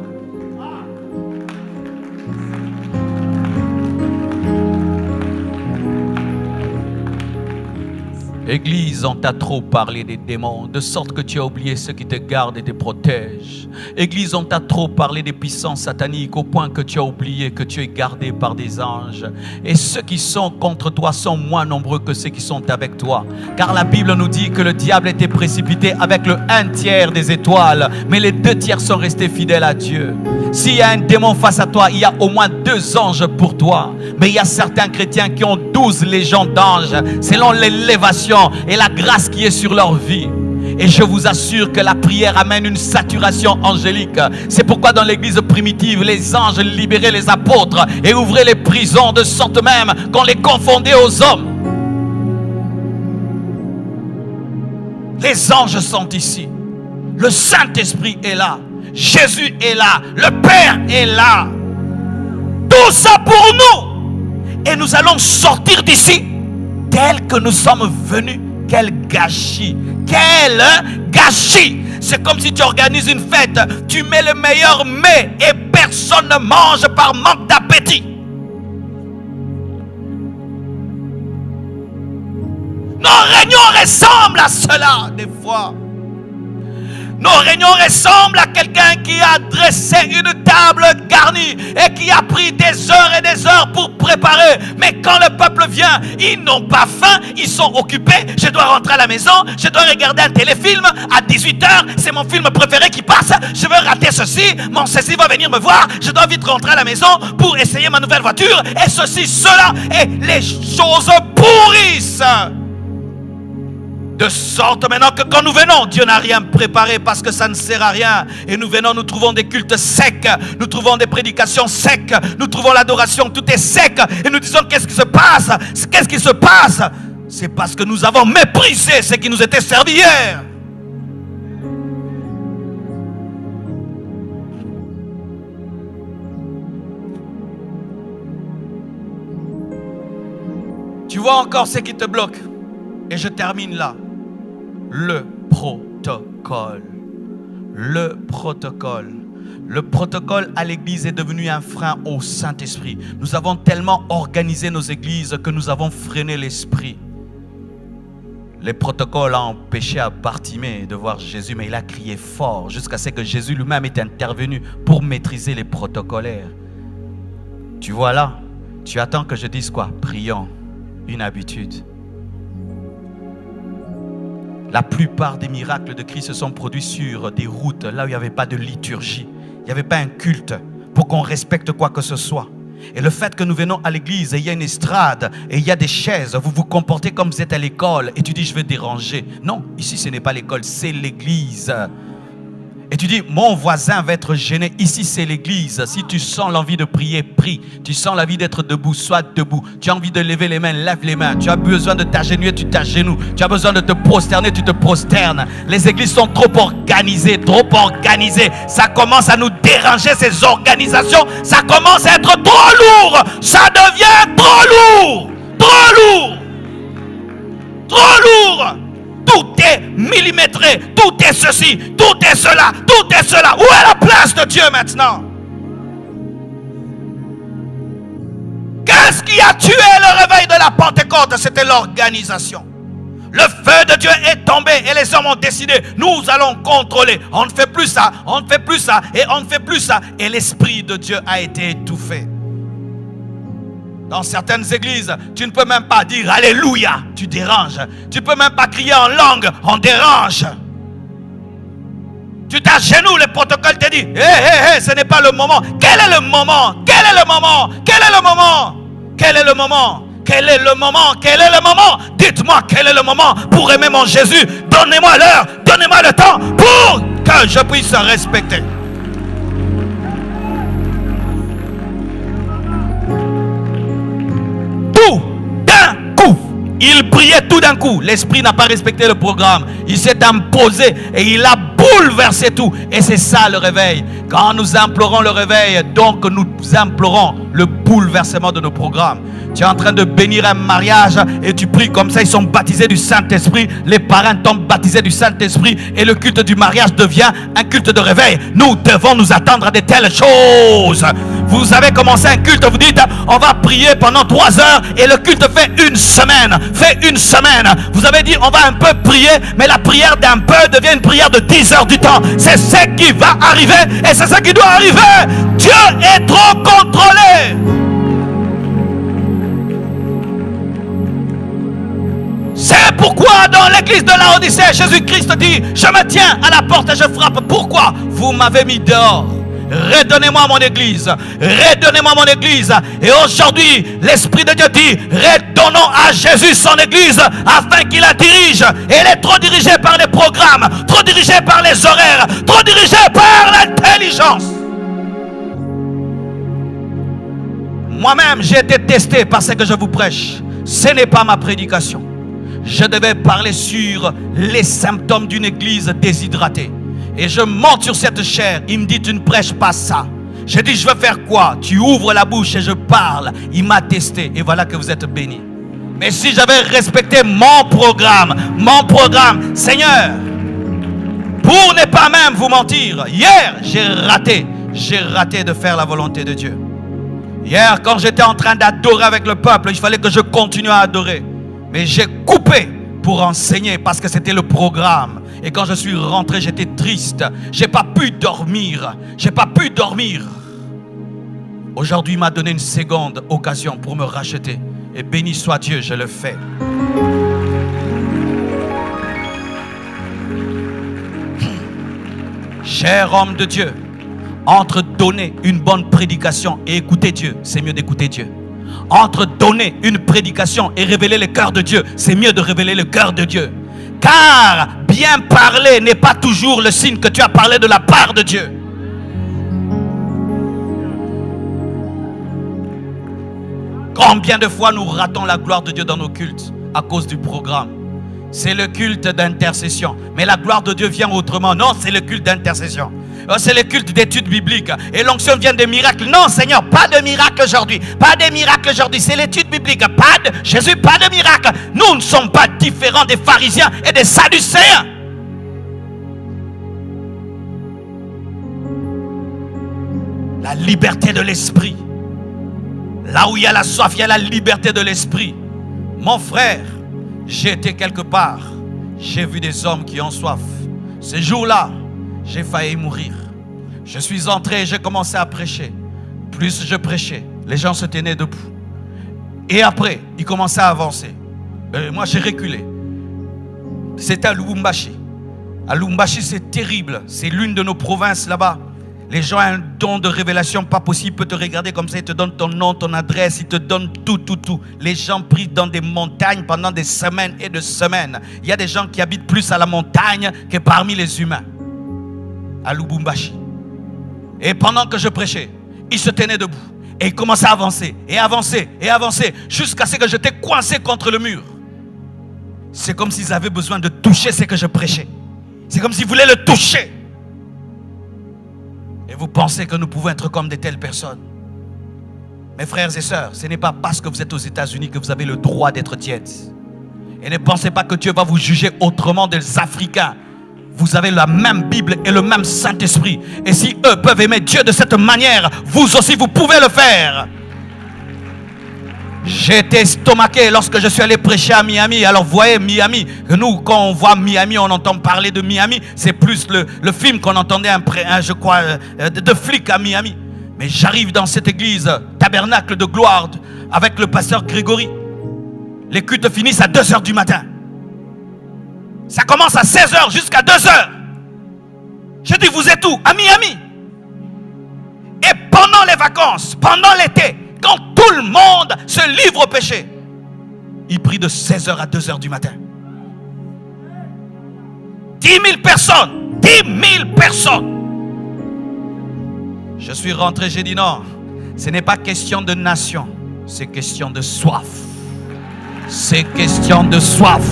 Église, on t'a trop parlé des démons, de sorte que tu as oublié ceux qui te gardent et te protègent. Église, on t'a trop parlé des puissances sataniques au point que tu as oublié que tu es gardé par des anges. Et ceux qui sont contre toi sont moins nombreux que ceux qui sont avec toi. Car la Bible nous dit que le diable était précipité avec le 1/3 des étoiles, mais les 2/3 sont restés fidèles à Dieu. S'il y a un démon face à toi, il y a au moins 2 anges pour toi. Mais il y a certains chrétiens qui ont 12 légions d'anges, selon l'élévation et la grâce qui est sur leur vie. Et je vous assure que la prière amène une saturation angélique. C'est pourquoi dans l'église primitive, les anges libéraient les apôtres et ouvraient les prisons, de sorte même qu'on les confondait aux hommes. Les anges sont ici. Le Saint-Esprit est là. Jésus est là. Le Père est là. Tout ça pour nous. Et nous allons sortir d'ici tel que nous sommes venus. Quel gâchis! Quel gâchis! C'est comme si tu organises une fête, tu mets le meilleur mets et personne ne mange par manque d'appétit. Nos réunions ressemblent à cela des fois. Nos réunions ressemblent à quelqu'un qui a dressé une table garnie et qui a pris des heures et des heures pour préparer. Mais quand le peuple vient, ils n'ont pas faim, ils sont occupés. Je dois rentrer à la maison, je dois regarder un téléfilm à 18h, c'est mon film préféré qui passe. Je veux rater ceci, mon ceci va venir me voir. Je dois vite rentrer à la maison pour essayer ma nouvelle voiture et ceci, cela. Et les choses pourrissent. De sorte maintenant que quand nous venons, Dieu n'a rien préparé parce que ça ne sert à rien. Et nous venons, nous trouvons des cultes secs, nous trouvons des prédications secs, nous trouvons l'adoration, tout est sec. Et nous disons, qu'est-ce qui se passe? Qu'est-ce qui se passe? C'est parce que nous avons méprisé ce qui nous était servi hier. Tu vois encore ce qui te bloque. Et je termine là. Le protocole. Le protocole. Le protocole à l'église est devenu un frein au Saint-Esprit. Nous avons tellement organisé nos églises que nous avons freiné l'esprit. Les protocoles ont empêché à Bartimée de voir Jésus, mais il a crié fort jusqu'à ce que Jésus lui-même est intervenu pour maîtriser les protocolaires. Tu vois là, tu attends que je dise quoi? Prions, une habitude. La plupart des miracles de Christ se sont produits sur des routes, là où il n'y avait pas de liturgie. Il n'y avait pas un culte pour qu'on respecte quoi que ce soit. Et le fait que nous venons à l'église et il y a une estrade et il y a des chaises, vous vous comportez comme vous êtes à l'école et tu dis je vais déranger. Non, ici ce n'est pas l'école, c'est l'église. Et tu dis, mon voisin va être gêné. Ici, c'est l'église. Si tu sens l'envie de prier, prie. Tu sens l'envie d'être debout, sois debout. Tu as envie de lever les mains, lève les mains. Tu as besoin de t'agenouiller, tu t'agenouilles. Tu as besoin de te prosterner, tu te prosternes. Les églises sont trop organisées, trop organisées. Ça commence à nous déranger, ces organisations. Ça commence à être trop lourd. Ça devient trop lourd. Trop lourd. Trop lourd. Tout est millimétré, tout est ceci, tout est cela, tout est cela. Où est la place de Dieu maintenant? Qu'est-ce qui a tué le réveil de la Pentecôte? C'était l'organisation. Le feu de Dieu est tombé et les hommes ont décidé, nous allons contrôler. On ne fait plus ça, on ne fait plus ça et on ne fait plus ça. Et l'Esprit de Dieu a été étouffé. Dans certaines églises, tu ne peux même pas dire Alléluia, tu déranges. Tu ne peux même pas crier en langue, on dérange. Tu t'agenouilles, le protocole te dit ce n'est pas le moment. Quel est le moment? Quel est le moment? Quel est le moment? Quel est le moment? Quel est le moment? Quel est le moment? Dites-moi quel est le moment pour aimer mon Jésus. Donnez-moi l'heure, donnez-moi le temps pour que je puisse respecter. Tout d'un coup. Il priait tout d'un coup. L'esprit n'a pas respecté le programme. Il s'est imposé et il a bouleversé tout. Et c'est ça le réveil. Quand nous implorons le réveil, donc nous implorons le bouleversement de nos programmes. Tu es en train de bénir un mariage et tu pries comme ça, ils sont baptisés du Saint-Esprit, les parents tombent baptisés du Saint-Esprit et le culte du mariage devient un culte de réveil. Nous devons nous attendre à de telles choses. Vous avez commencé un culte, vous dites on va prier pendant 3 heures et le culte fait une semaine. Vous avez dit on va un peu prier, mais la prière d'un peu devient une prière de 10 heures du temps. C'est ce qui va arriver et c'est ce qui doit arriver. Dieu est trop contrôlé. C'est pourquoi dans l'église de Laodicée, Jésus-Christ dit, je me tiens à la porte et je frappe. Pourquoi vous m'avez mis dehors? Redonnez-moi mon église. Redonnez-moi mon église. Et aujourd'hui, l'Esprit de Dieu dit, redonnons à Jésus son église afin qu'il la dirige. Et elle est trop dirigée par les programmes, trop dirigée par les horaires, trop dirigée par l'intelligence. Moi-même, j'ai été testé par ce que je vous prêche. Ce n'est pas ma prédication. Je devais parler sur les symptômes d'une église déshydratée. Et je monte sur cette chaire. Il me dit, tu ne prêches pas ça. Je dis, je veux faire quoi? Tu ouvres la bouche et je parle. Il m'a testé. Et voilà que vous êtes bénis. Mais si j'avais respecté mon programme, Seigneur, pour ne pas même vous mentir, hier, j'ai raté de faire la volonté de Dieu. Hier, quand j'étais en train d'adorer avec le peuple, il fallait que je continue à adorer. Mais j'ai coupé pour enseigner parce que c'était le programme. Et quand je suis rentré, j'étais triste. J'ai pas pu dormir. Aujourd'hui, il m'a donné une seconde occasion pour me racheter. Et béni soit Dieu, je le fais. Cher homme de Dieu, entre donner une bonne prédication et écouter Dieu, c'est mieux d'écouter Dieu. Entre donner une prédication et révéler le cœur de Dieu, c'est mieux de révéler le cœur de Dieu. Car bien parler n'est pas toujours le signe que tu as parlé de la part de Dieu. Combien de fois nous ratons la gloire de Dieu dans nos cultes à cause du programme? C'est le culte d'intercession. Mais la gloire de Dieu vient autrement. Non, c'est le culte d'intercession. C'est le culte d'études bibliques. Et l'onction vient des miracles. Non, Seigneur, pas de miracle aujourd'hui. Pas de miracle aujourd'hui. C'est l'étude biblique. Jésus, pas de miracle. Nous ne sommes pas différents des pharisiens et des sadducéens. La liberté de l'esprit. Là où il y a la soif, il y a la liberté de l'esprit. Mon frère, j'ai été quelque part. J'ai vu des hommes qui ont soif. Ce jour-là, j'ai failli mourir. Je suis entré et j'ai commencé à prêcher. Plus je prêchais, les gens se tenaient debout. Et après, ils commençaient à avancer. Moi, j'ai reculé. C'était à Lubumbashi. À Lubumbashi, c'est terrible. C'est l'une de nos provinces là-bas. Les gens ont un don de révélation pas possible. Ils peuvent te regarder comme ça. Ils te donnent ton nom, ton adresse. Ils te donnent tout. Les gens prient dans des montagnes pendant des semaines et des semaines. Il y a des gens qui habitent plus à la montagne que parmi les humains. À Lubumbashi. Et pendant que je prêchais, ils se tenaient debout. Et ils commençaient à avancer. Et avancer. Et avancer. Jusqu'à ce que j'étais coincé contre le mur. C'est comme s'ils avaient besoin de toucher ce que je prêchais. C'est comme s'ils voulaient le toucher. Et vous pensez que nous pouvons être comme de telles personnes? Mes frères et sœurs, ce n'est pas parce que vous êtes aux États-Unis que vous avez le droit d'être tiède. Et ne pensez pas que Dieu va vous juger autrement des Africains. Vous avez la même Bible et le même Saint-Esprit. Et si eux peuvent aimer Dieu de cette manière, vous aussi vous pouvez le faire. J'ai été estomaqué lorsque je suis allé prêcher à Miami. Alors vous voyez Miami, nous quand on voit Miami, on entend parler de Miami. C'est plus le film qu'on entendait, je crois, de flics à Miami. Mais j'arrive dans cette église, tabernacle de gloire, avec le pasteur Grégory. Les cultes finissent à 2h du matin. Ça commence à 16h jusqu'à 2h. Je dis, vous êtes où? À Miami. Et pendant les vacances, pendant l'été, quand tout le monde se livre au péché. Il prie de 16h à 2h du matin. 10 000 personnes. 10 000 personnes. Je suis rentré, j'ai dit non. Ce n'est pas question de nation. C'est question de soif. C'est question de soif.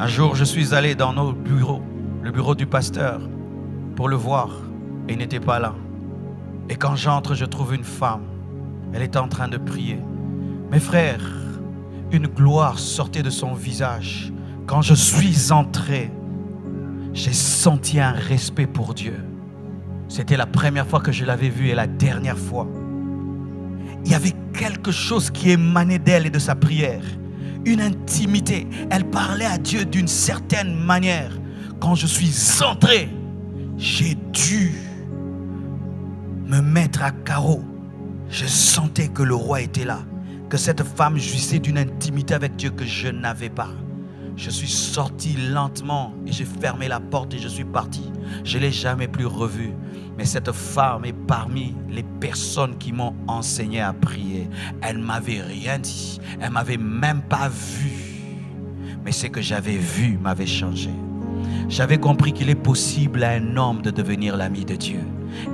Un jour, je suis allé dans nos bureaux, le bureau du pasteur, pour le voir, et il n'était pas là. Et quand j'entre, je trouve une femme. Elle est en train de prier. Mes frères, une gloire sortait de son visage. Quand je suis entré, j'ai senti un respect pour Dieu. C'était la première fois que je l'avais vue et la dernière fois. Il y avait quelque chose qui émanait d'elle et de sa prière. Une intimité. Elle parlait à Dieu d'une certaine manière. Quand je suis entré, j'ai dû me mettre à carreau. Je sentais que le roi était là, que cette femme jouissait d'une intimité avec Dieu que je n'avais pas. Je suis sorti lentement et j'ai fermé la porte et je suis parti. Je ne l'ai jamais plus revue. Mais cette femme est parmi les personnes qui m'ont enseigné à prier. Elle ne m'avait rien dit. Elle ne m'avait même pas vu. Mais ce que j'avais vu m'avait changé. J'avais compris qu'il est possible à un homme de devenir l'ami de Dieu.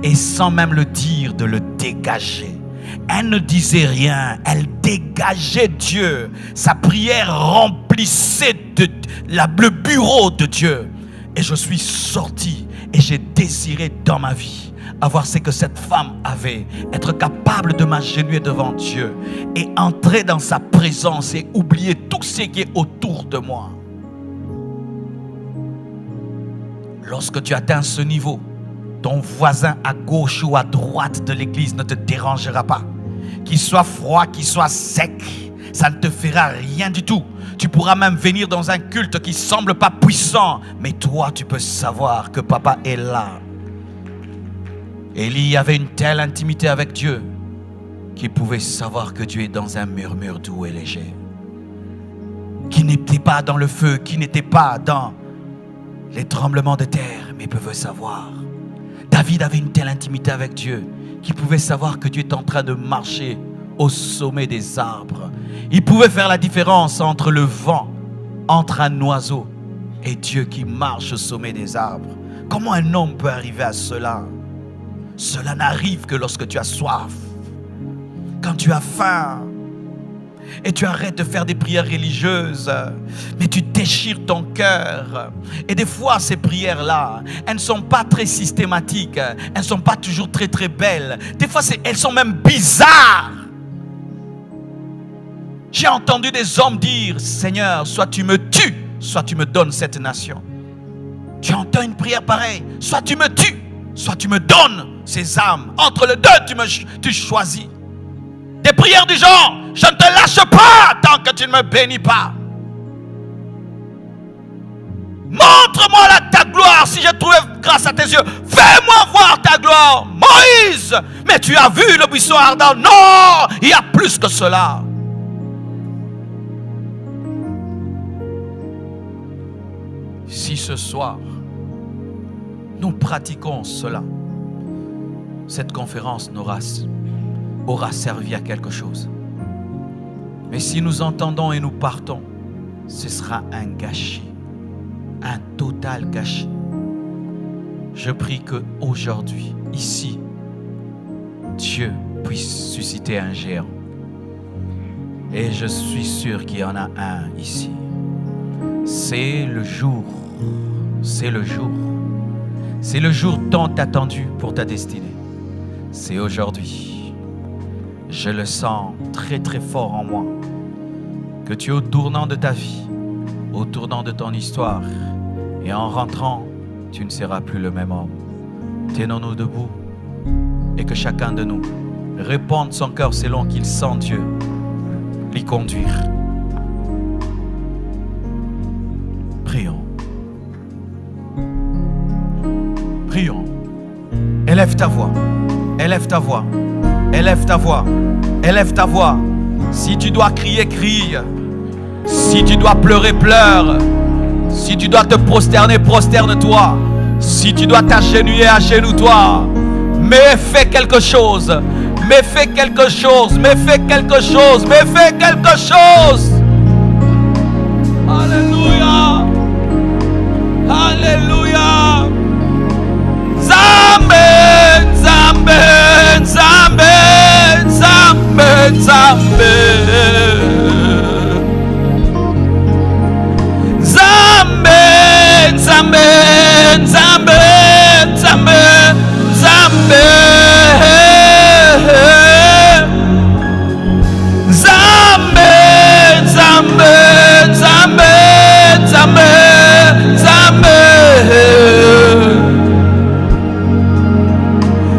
Et sans même le dire, de le dégager. Elle ne disait rien, elle dégageait Dieu. Sa prière remplissait le bureau de Dieu. Et je suis sorti et j'ai désiré dans ma vie avoir ce que cette femme avait. Être capable de m'agenouiller devant Dieu et entrer dans sa présence et oublier tout ce qui est autour de moi. Lorsque tu atteins ce niveau, ton voisin à gauche ou à droite de l'église ne te dérangera pas. Qu'il soit froid, qu'il soit sec, ça ne te fera rien du tout. Tu pourras même venir dans un culte qui ne semble pas puissant, mais toi, tu peux savoir que papa est là. Élie avait une telle intimité avec Dieu qu'il pouvait savoir que Dieu est dans un murmure doux et léger. Qui n'était pas dans le feu, qui n'était pas dans les tremblements de terre, mais pouvait savoir. David avait une telle intimité avec Dieu qu'il pouvait savoir que Dieu est en train de marcher au sommet des arbres. Il pouvait faire la différence entre le vent, entre un oiseau et Dieu qui marche au sommet des arbres. Comment un homme peut arriver à cela? Cela n'arrive que lorsque tu as soif, quand tu as faim. Et tu arrêtes de faire des prières religieuses, mais tu déchires ton cœur. Et des fois, ces prières-là, elles ne sont pas très systématiques. Elles ne sont pas toujours très très belles. Des fois, elles sont même bizarres. J'ai entendu des hommes dire, Seigneur, soit tu me tues, soit tu me donnes cette nation. Tu entends une prière pareille, soit tu me tues, soit tu me donnes ces âmes. Entre les deux, tu choisis. Des prières du genre, je ne te lâche pas tant que tu ne me bénis pas. Montre-moi ta gloire si je trouve grâce à tes yeux. Fais-moi voir ta gloire. Moïse, mais tu as vu le buisson ardent? Non, il y a plus que cela. Si ce soir, nous pratiquons cela, cette conférence aura servi à quelque chose. Mais si nous entendons et nous partons, ce sera un gâchis, un total gâchis. Je prie qu'aujourd'hui, ici, Dieu puisse susciter un géant. Et je suis sûr qu'il y en a un ici. C'est le jour. C'est le jour. C'est le jour tant attendu pour ta destinée. C'est aujourd'hui. Je le sens très très fort en moi. Que tu es au tournant de ta vie, au tournant de ton histoire. Et en rentrant, tu ne seras plus le même homme. Tenons-nous debout. Et que chacun de nous réponde son cœur selon qu'il sent Dieu l'y conduire. Prions. Prions. Élève ta voix. Élève ta voix. Élève ta voix. Élève ta voix. Si tu dois crier, crie. Si tu dois pleurer, pleure. Si tu dois te prosterner, prosterne-toi. Si tu dois t'agenouiller, agenouille-toi. Mais fais quelque chose. Mais fais quelque chose. Mais fais quelque chose. Mais fais quelque chose. Alléluia. Alléluia. Zambe, Zambe, Zambe, Zambe, Zambe. Zambe, Zambe, Zambe, Zambe, Zambe. Zambe, Zambe, Zambe, Zambe, Zambe.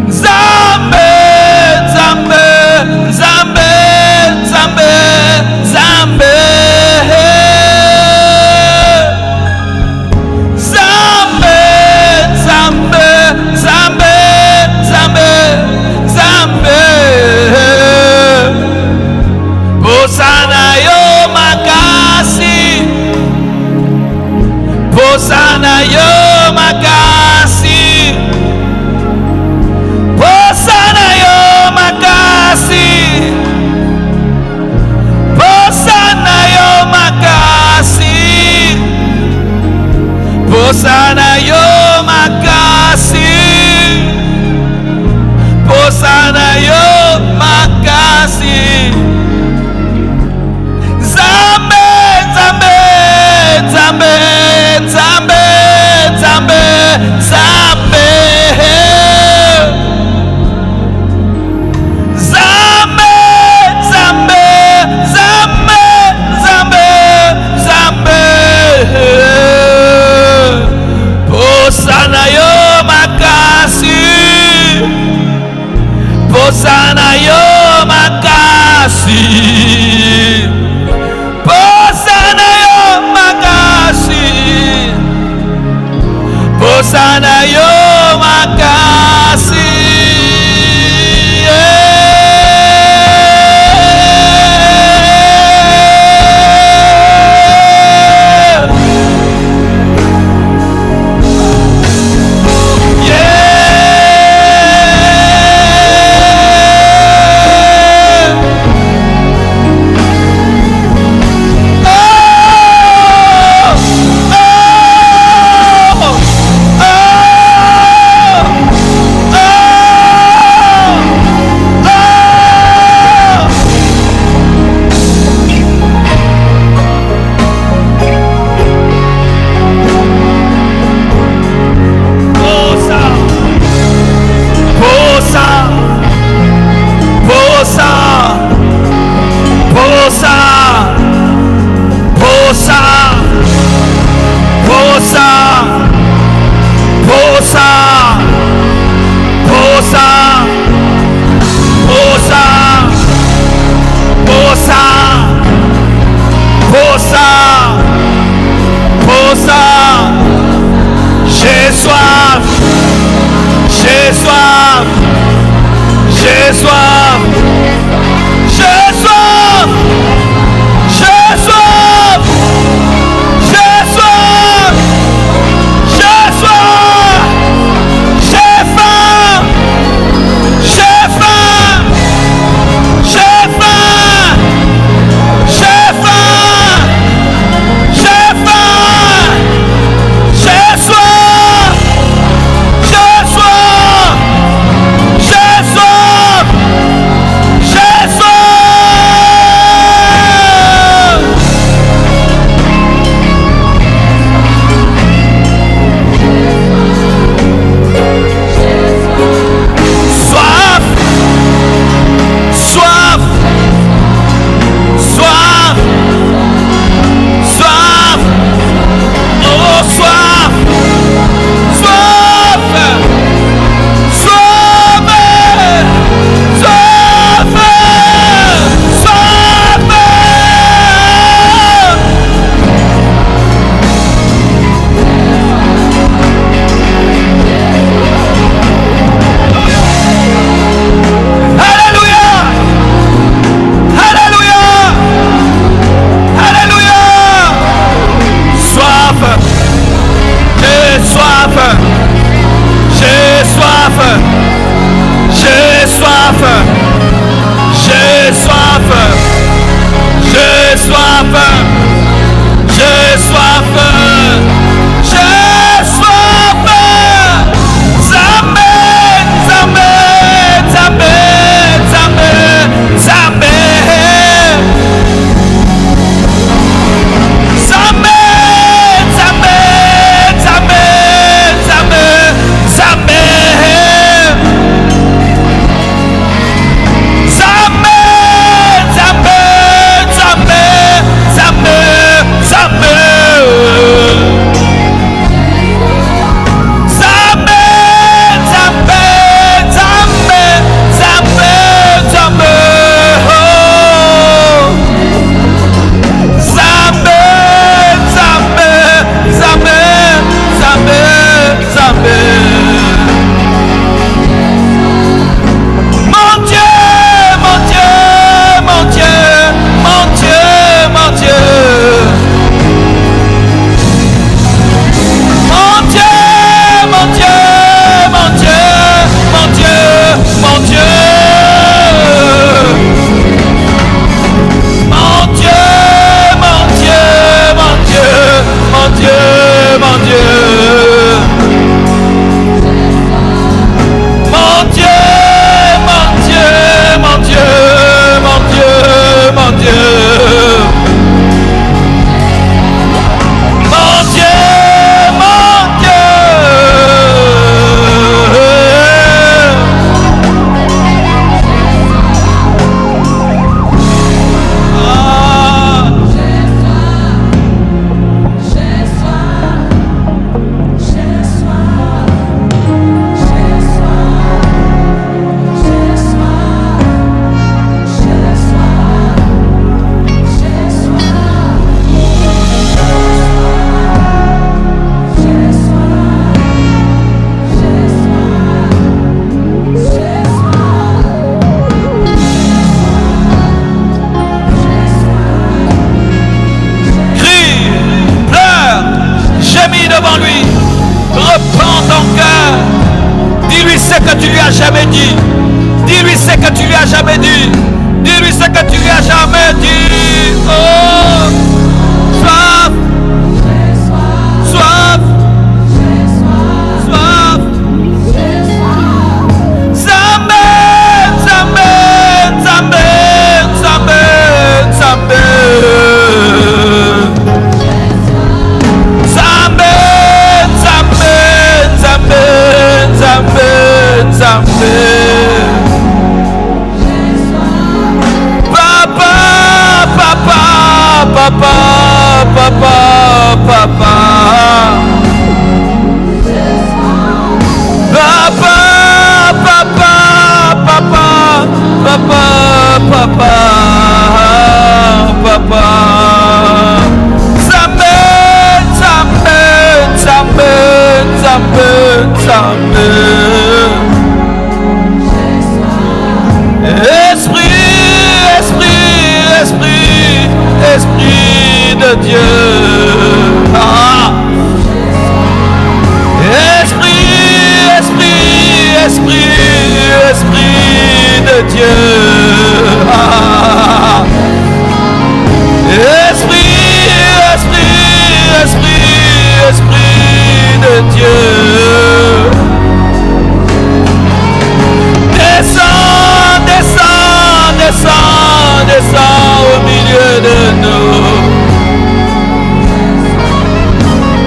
Zambe, Zambe, Zambe, Zambe, Zambe. Zambe, Zambe, Zambe, Zambe, Zambe. Posana yo makasi. Posana yo makasi. Posana yo makasi. Posana yo makasi. Posana yo makasi. Posana yo makasi. Zambe, Zambe, Zambe, Zambe, Zambe, Zambe. Zambe, Zambe, Zambe, Zambe, Zambe. Posana yo makasi. Posana yo makasi. Posana yo makasi. Posana yo makasi. as jamais dit. Dis-lui ce que tu lui as jamais dit. Oh, soif, soif, soif. Zambé, Zambé, Zambé, Zambé, Zambé. Zambé, Zambé, Zambé, Zambé, Zambé. Papa, papa, papa, papa, papa. Papa, papa, papa, papa, papa, papa. Zambé, Zambé, Zambé, Zambé, Zambé. Esprit, esprit, esprit, esprit de Dieu. Ah. Esprit, esprit, esprit, esprit de Dieu. Ah. Esprit, esprit, esprit, esprit de Dieu. Descends, descends, descends, descends au milieu de nous.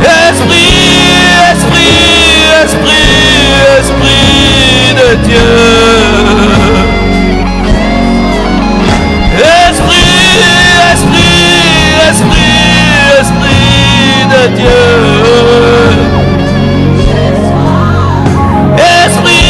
Esprit, esprit, esprit, esprit de Dieu. Esprit, esprit, esprit, esprit de Dieu. Esprit,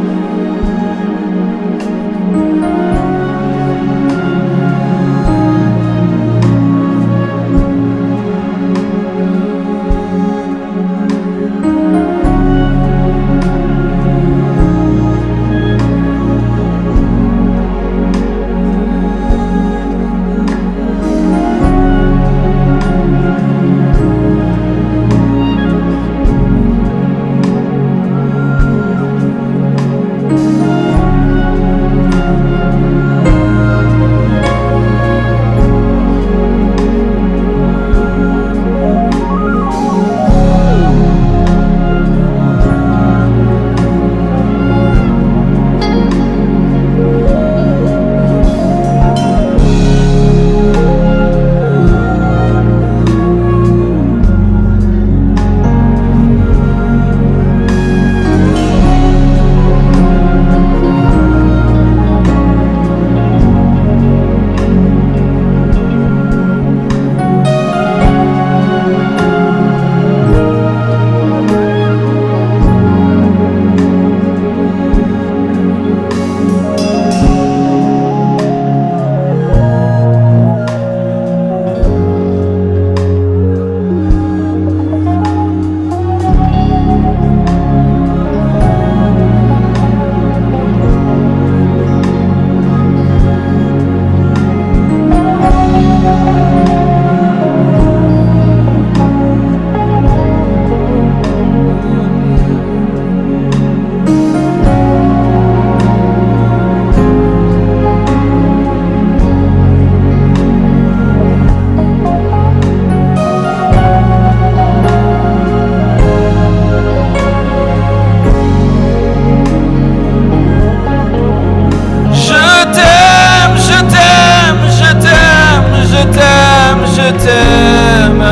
t'aime.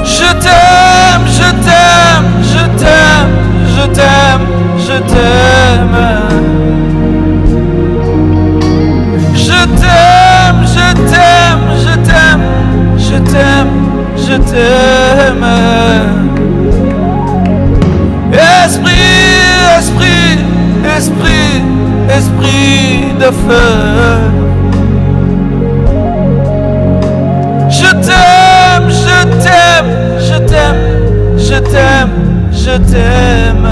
Je t'aime, je t'aime, je t'aime, je t'aime, je t'aime. Je t'aime, je t'aime, je t'aime, je t'aime, je t'aime. Esprit, esprit, esprit, esprit de feu. Je t'aime, je t'aime, je t'aime, je t'aime, je t'aime.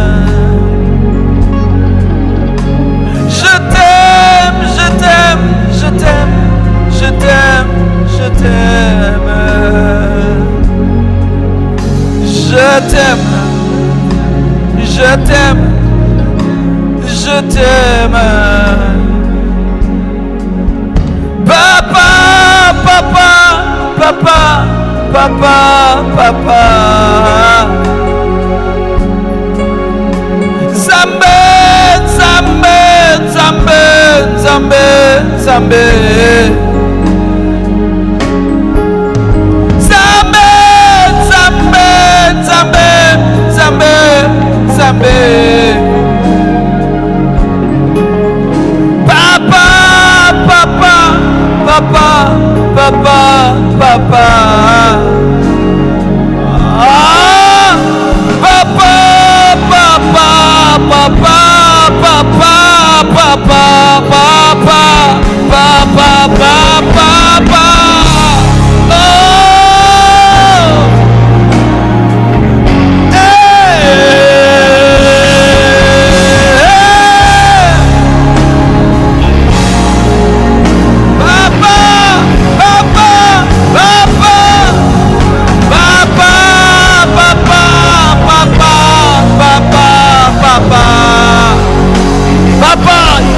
Je t'aime, je t'aime, je t'aime, je t'aime, je t'aime. Je t'aime, je t'aime, je t'aime. Papa, papa, papa, papa, papa. Zambé, Zambé, Zambé, Zambé, Zambé. Zambé, Zambé, Zambé, Zambé, Zambé. Papa, papa, papa, papa, papa. Ah, papa, papa, papa, papa, papa, papa, papa, papa, papa. Oh,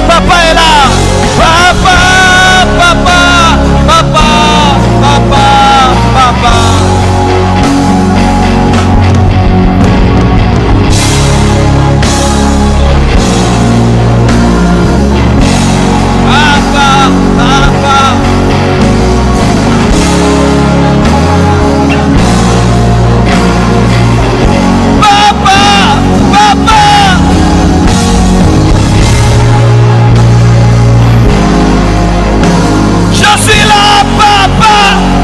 papa est là. Papa, papa, papa, papa, papa. Papa, papa. Papa, papa. Je suis là, papa.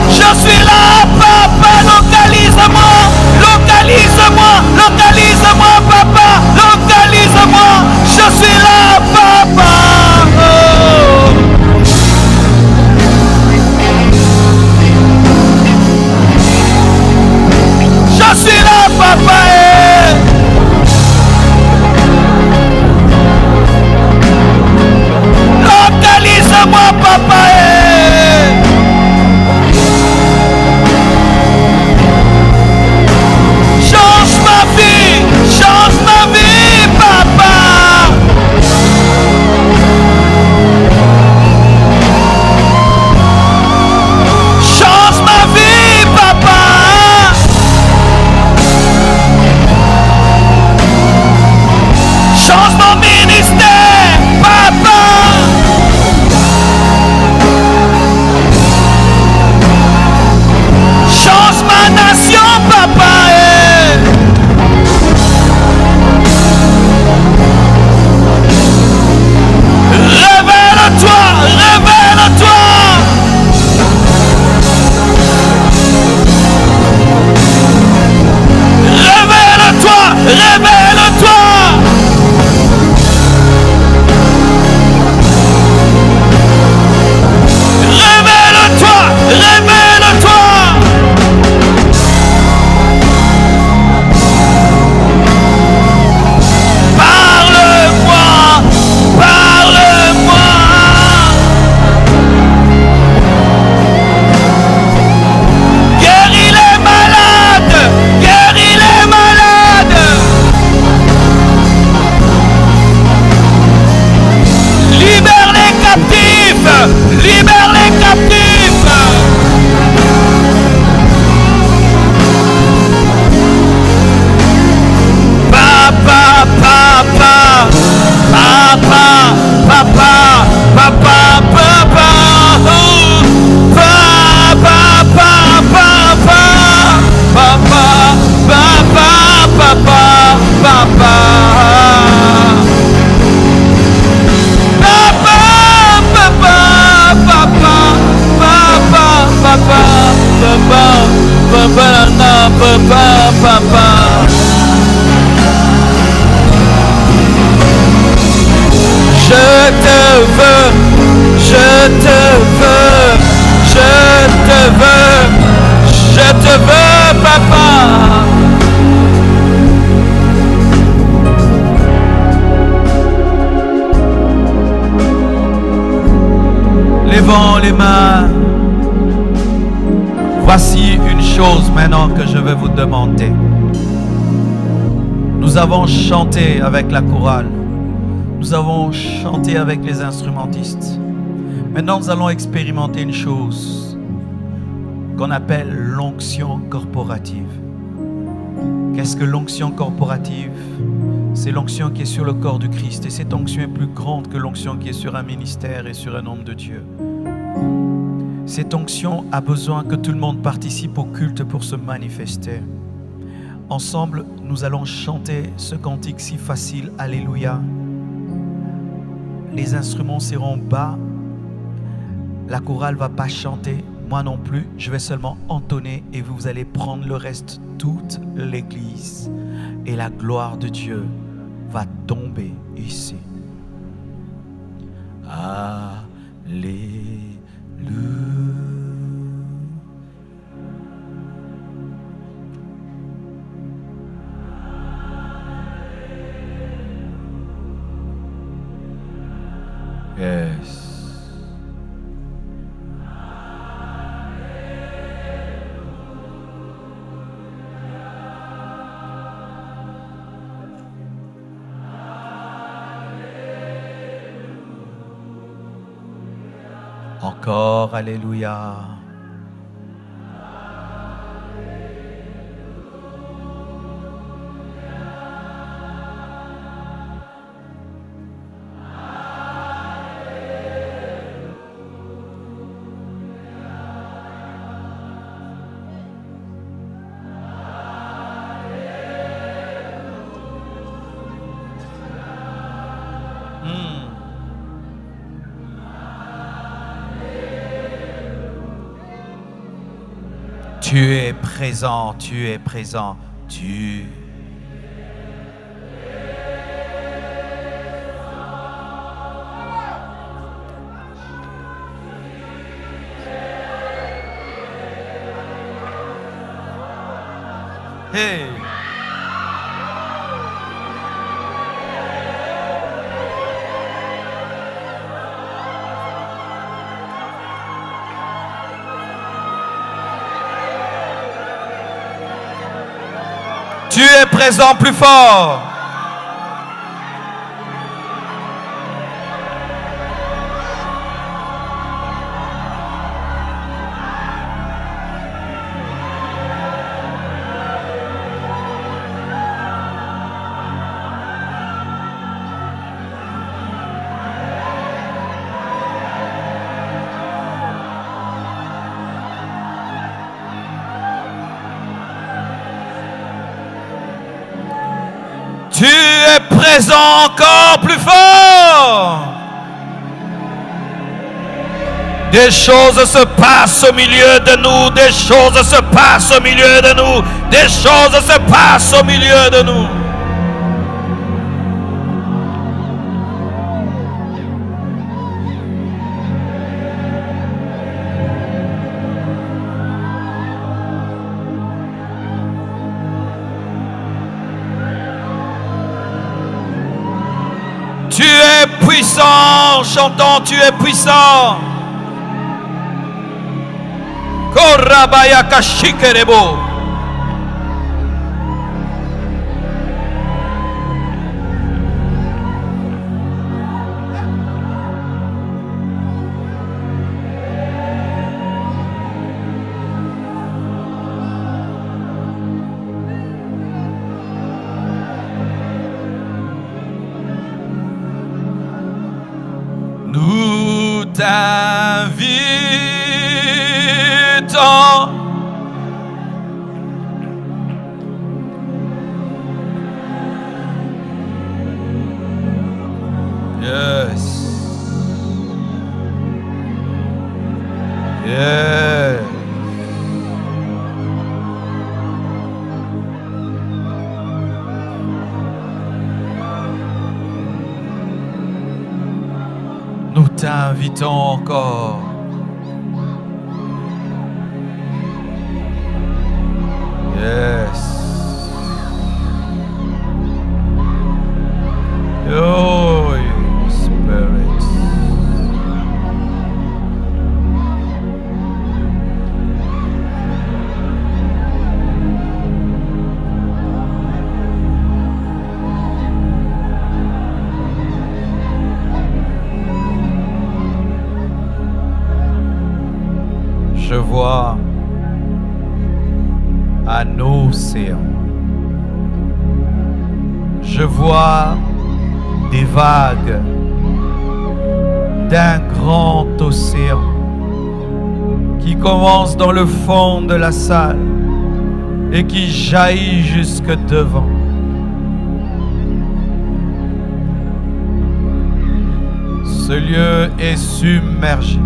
Je suis là, papa. Localise-moi, localise-moi, localise-moi, papa. Localise-moi. Je suis là, papa. Oh. Je suis là, papa. Localise-moi, papa. Change ma vie. Je te veux, je te veux, je te veux, je te veux, papa. Levons les mains. Voici une chose maintenant que je vais vous demander. Nous avons chanté avec la chorale. Nous avons chanté avec les instrumentistes. Maintenant, nous allons expérimenter une chose qu'on appelle l'onction corporative. Qu'est-ce que l'onction corporative? C'est l'onction qui est sur le corps du Christ. Et cette onction est plus grande que l'onction qui est sur un ministère et sur un homme de Dieu. Cette onction a besoin que tout le monde participe au culte pour se manifester. Ensemble, nous allons chanter ce cantique si facile, Alléluia. Les instruments seront bas. La chorale ne va pas chanter, moi non plus. Je vais seulement entonner et vous allez prendre le reste, toute l'église. Et la gloire de Dieu va tomber ici. Alléluia. Yes. Encore, alléluia. Tu es présent, tu es présent, tu. Hey. Tu es présent plus fort. Tu es présent encore plus fort. Des choses se passent au milieu de nous. Des choses se passent au milieu de nous. Des choses se passent au milieu de nous. Tu es puissant, chantons, tu es puissant. Korabaya kashikerebo. Nous t'invitons. Yes. Yes. t'invitons encore. Yes. Oh, Spirit. Je vois un océan. Je vois des vagues d'un grand océan qui commence dans le fond de la salle et qui jaillit jusque devant. Ce lieu est submergé.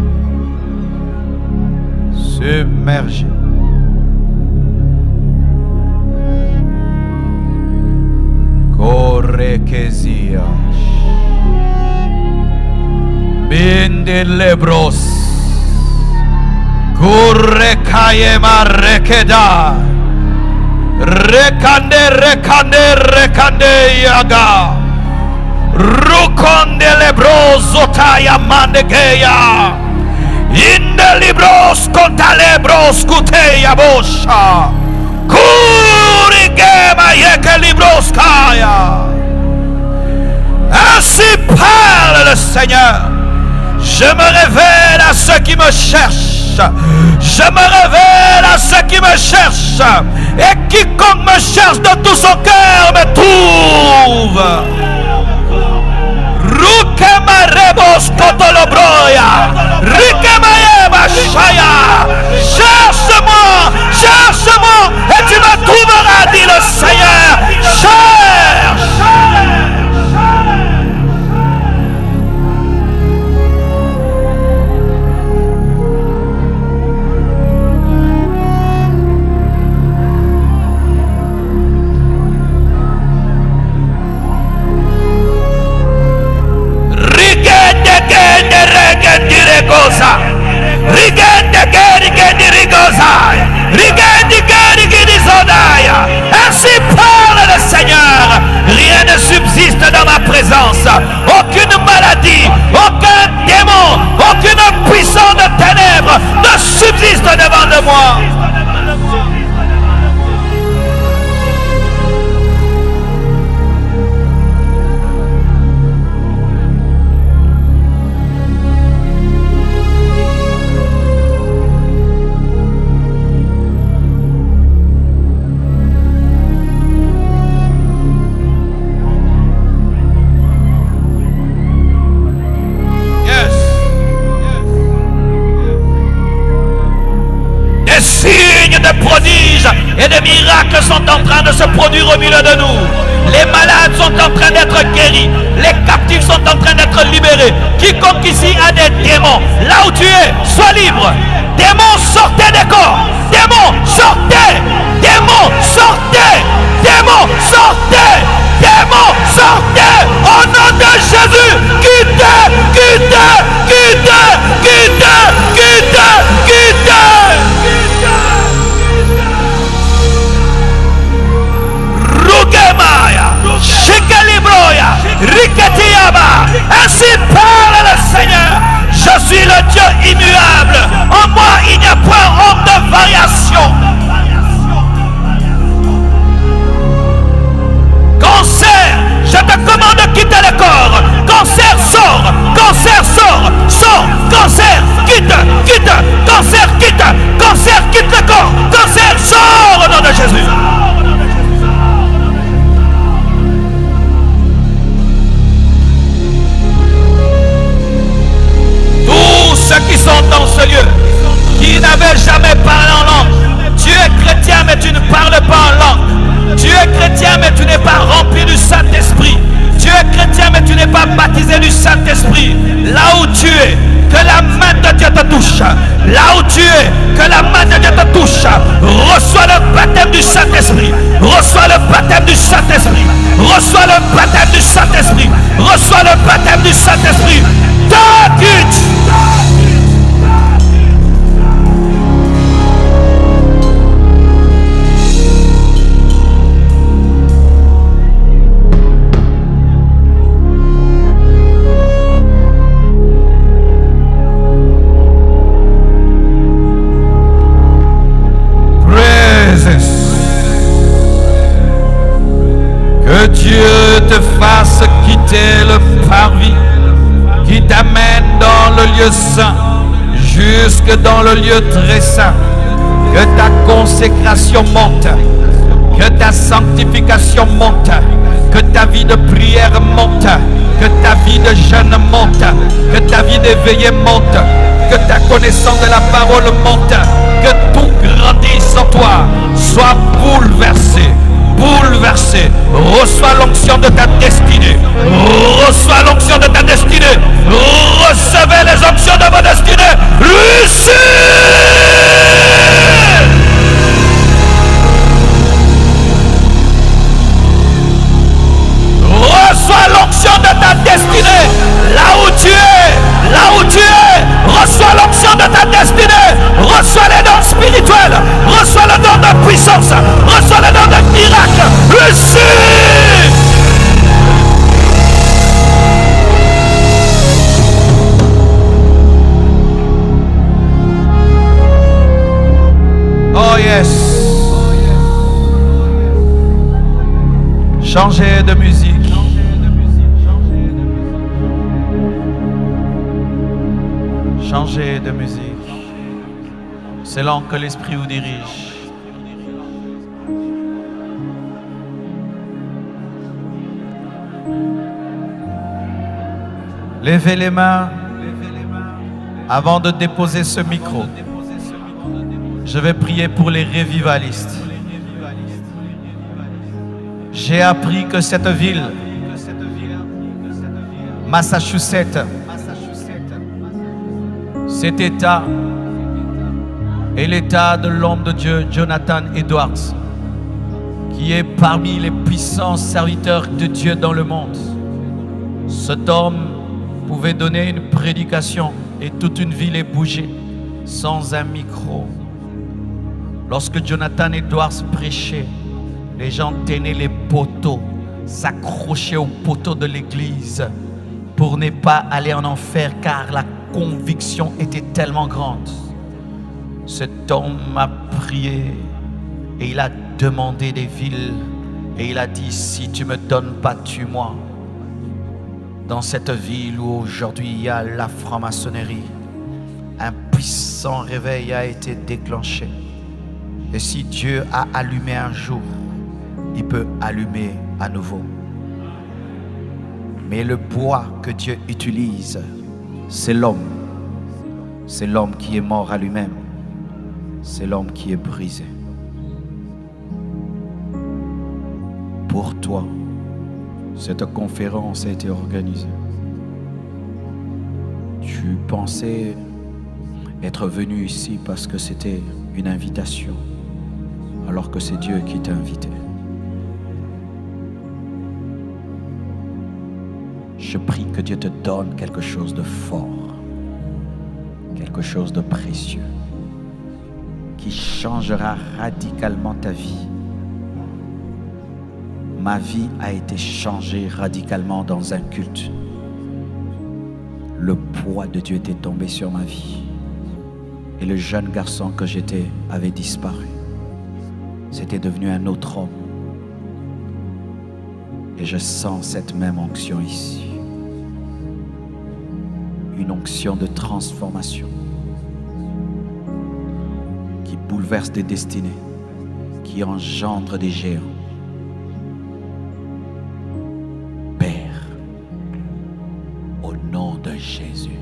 Submergé. Correquesias. Bindelebros. Correcayema requeda. Recande yaga. Ruconde lebroso taya mandegeya. Inde libros contalebros cuteya bosha. Kurigema yeke libros kaya. Ainsi parle le Seigneur. Je me révèle à ceux qui me cherchent. Je me révèle à ceux qui me cherchent. Et quiconque me cherche de tout son cœur me trouve. Rukema rebos kotolobroya. Rikema shaya. Cherche-moi, cherche-moi, et tu me trouveras, dit le Seigneur. Cherche. Ainsi parle le Seigneur. Rien ne subsiste dans ma présence. Aucune maladie, aucun démon, aucune puissance de ténèbres ne subsiste devant de moi. Et des miracles sont en train de se produire au milieu de nous. Les malades sont en train d'être guéris. Les captifs sont en train d'être libérés. Quiconque ici a des démons, là où tu es, sois libre. Démons, sortez des corps. Démons, sortez. Démons, sortez. Démons, sortez. Démons, sortez. Au nom de Jésus, quittez, quittez, quittez, quittez, quittez, quittez. Shikalibroya, Riketiaba. Ainsi parle le Seigneur. Je suis le Dieu immuable. En moi, il n'y a point honte de variation. Cancer, je te commande de quitter le corps. Cancer, sort. Cancer, sort. Sort. Cancer, quitte. Quitte. Cancer, quitte. Cancer, quitte le corps. Cancer, sort au nom de Jésus. Ceux qui sont dans ce lieu, qui n'avaient jamais parlé en langue. Tu es chrétien mais tu ne parles pas en langue. Tu es chrétien mais tu n'es pas rempli du Saint-Esprit. Tu es chrétien mais tu n'es pas baptisé du Saint-Esprit. Là où tu es, que la main de Dieu te touche. Là où tu es, que la main de Dieu te touche. Reçois le baptême du Saint-Esprit. Reçois le baptême du Saint-Esprit. Reçois le baptême du Saint-Esprit. Reçois le baptême du Saint-Esprit. Ta quitte. fasse quitter le parvis qui t'amène dans le lieu saint, jusque dans le lieu très saint. Que ta consécration monte, que ta sanctification monte, que ta vie de prière monte, que ta vie de jeûne monte, que ta vie d'éveillé monte, que ta connaissance de la parole monte, que tout grandisse en toi, soit bouleversé. Bouleversé, reçois l'onction de ta destinée, reçois l'onction de ta destinée, recevez les onctions de votre destinée, Lucie! Reçois l'onction de ta destinée, là où tu es, reçois l'onction de ta destinée, reçois les dons spirituels, reçois le don de puissance, reçois le don de miracle, Lucie! Oh yes. Changez de musique. Changez de musique. C'est là que l'Esprit vous dirige. Levez les mains avant de déposer ce micro. Je vais prier pour les revivalistes. J'ai appris que cette ville, Massachusetts, cet État est l'État de l'homme de Dieu, Jonathan Edwards, qui est parmi les puissants serviteurs de Dieu dans le monde. Cet homme pouvait donner une prédication et toute une ville est bougée sans un micro. Lorsque Jonathan Edwards prêchait, les gens tenaient les poteaux, s'accrochaient aux poteaux de l'église pour ne pas aller en enfer, car la conviction était tellement grande. Cet homme a prié et il a demandé des villes et il a dit: si tu me donnes pas, tue-moi. Dans cette ville où aujourd'hui il y a la franc-maçonnerie, un puissant réveil a été déclenché. Et si Dieu a allumé un jour, il peut allumer à nouveau. Mais le bois que Dieu utilise, c'est l'homme. C'est l'homme qui est mort à lui-même. C'est l'homme qui est brisé. Pour toi, cette conférence a été organisée. Tu pensais être venu ici parce que c'était une invitation, alors que c'est Dieu qui t'a invité. Je prie que Dieu te donne quelque chose de fort, quelque chose de précieux, qui changera radicalement ta vie. Ma vie a été changée radicalement dans un culte. Le poids de Dieu était tombé sur ma vie. Et le jeune garçon que j'étais avait disparu. C'était devenu un autre homme. Et je sens cette même onction ici. Une onction de transformation qui bouleverse des destinées, qui engendre des géants. Père, au nom de Jésus,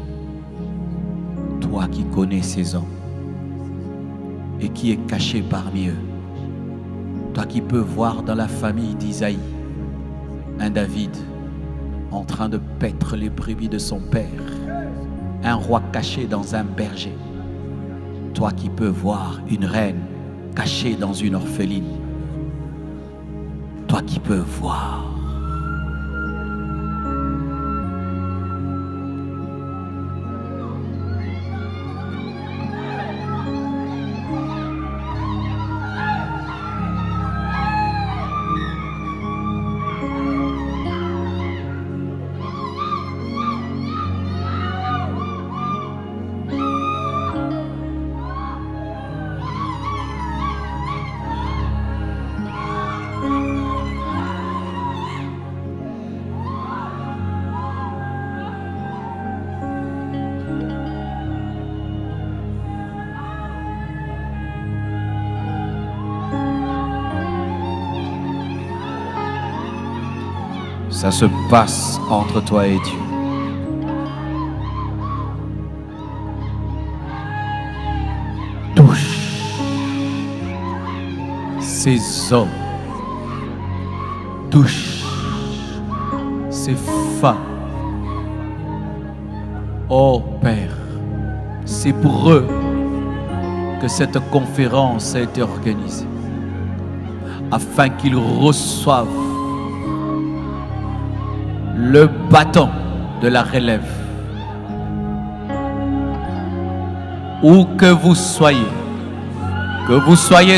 toi qui connais ces hommes et qui es caché parmi eux, toi qui peux voir dans la famille d'Isaïe un David en train de paître les brebis de son père, un roi caché dans un berger, toi qui peux voir une reine cachée dans une orpheline, toi qui peux voir
Ça se passe entre toi et Dieu. Touche ces hommes. Touche ces femmes. Oh Père, c'est pour eux que cette conférence a été organisée, afin qu'ils reçoivent le bâton de la relève. Où que vous soyez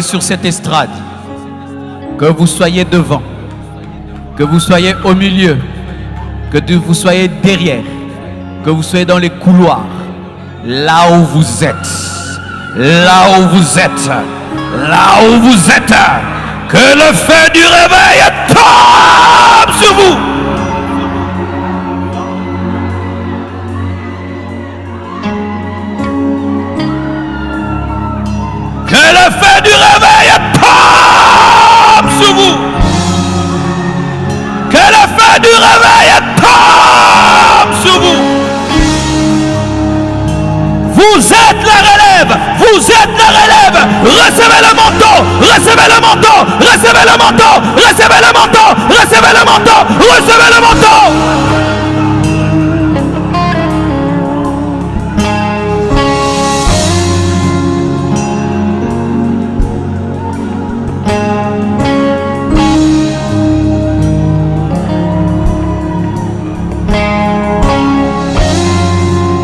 sur cette estrade, que vous soyez devant, que vous soyez au milieu, que vous soyez derrière, que vous soyez dans les couloirs, là où vous êtes, là où vous êtes, là où vous êtes, que le feu du réveil tombe sur vous. Que le feu du réveil tombe sur vous. Que le feu du réveil tombe sur vous. Vous êtes la relève. Vous êtes la relève. Recevez le manteau. Recevez le manteau. Recevez le manteau. Recevez le manteau. Recevez le manteau. Recevez le manteau.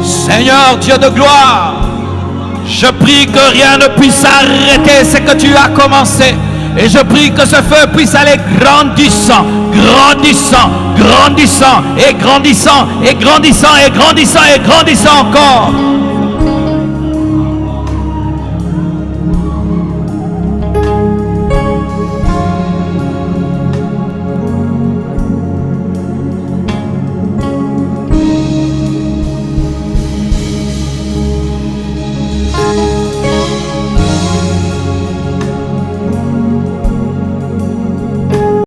Seigneur Dieu de gloire, je prie que rien ne puisse arrêter ce que tu as commencé. Et je prie que ce feu puisse aller grandissant, grandissant, grandissant, et grandissant, et grandissant, et grandissant, et grandissant encore.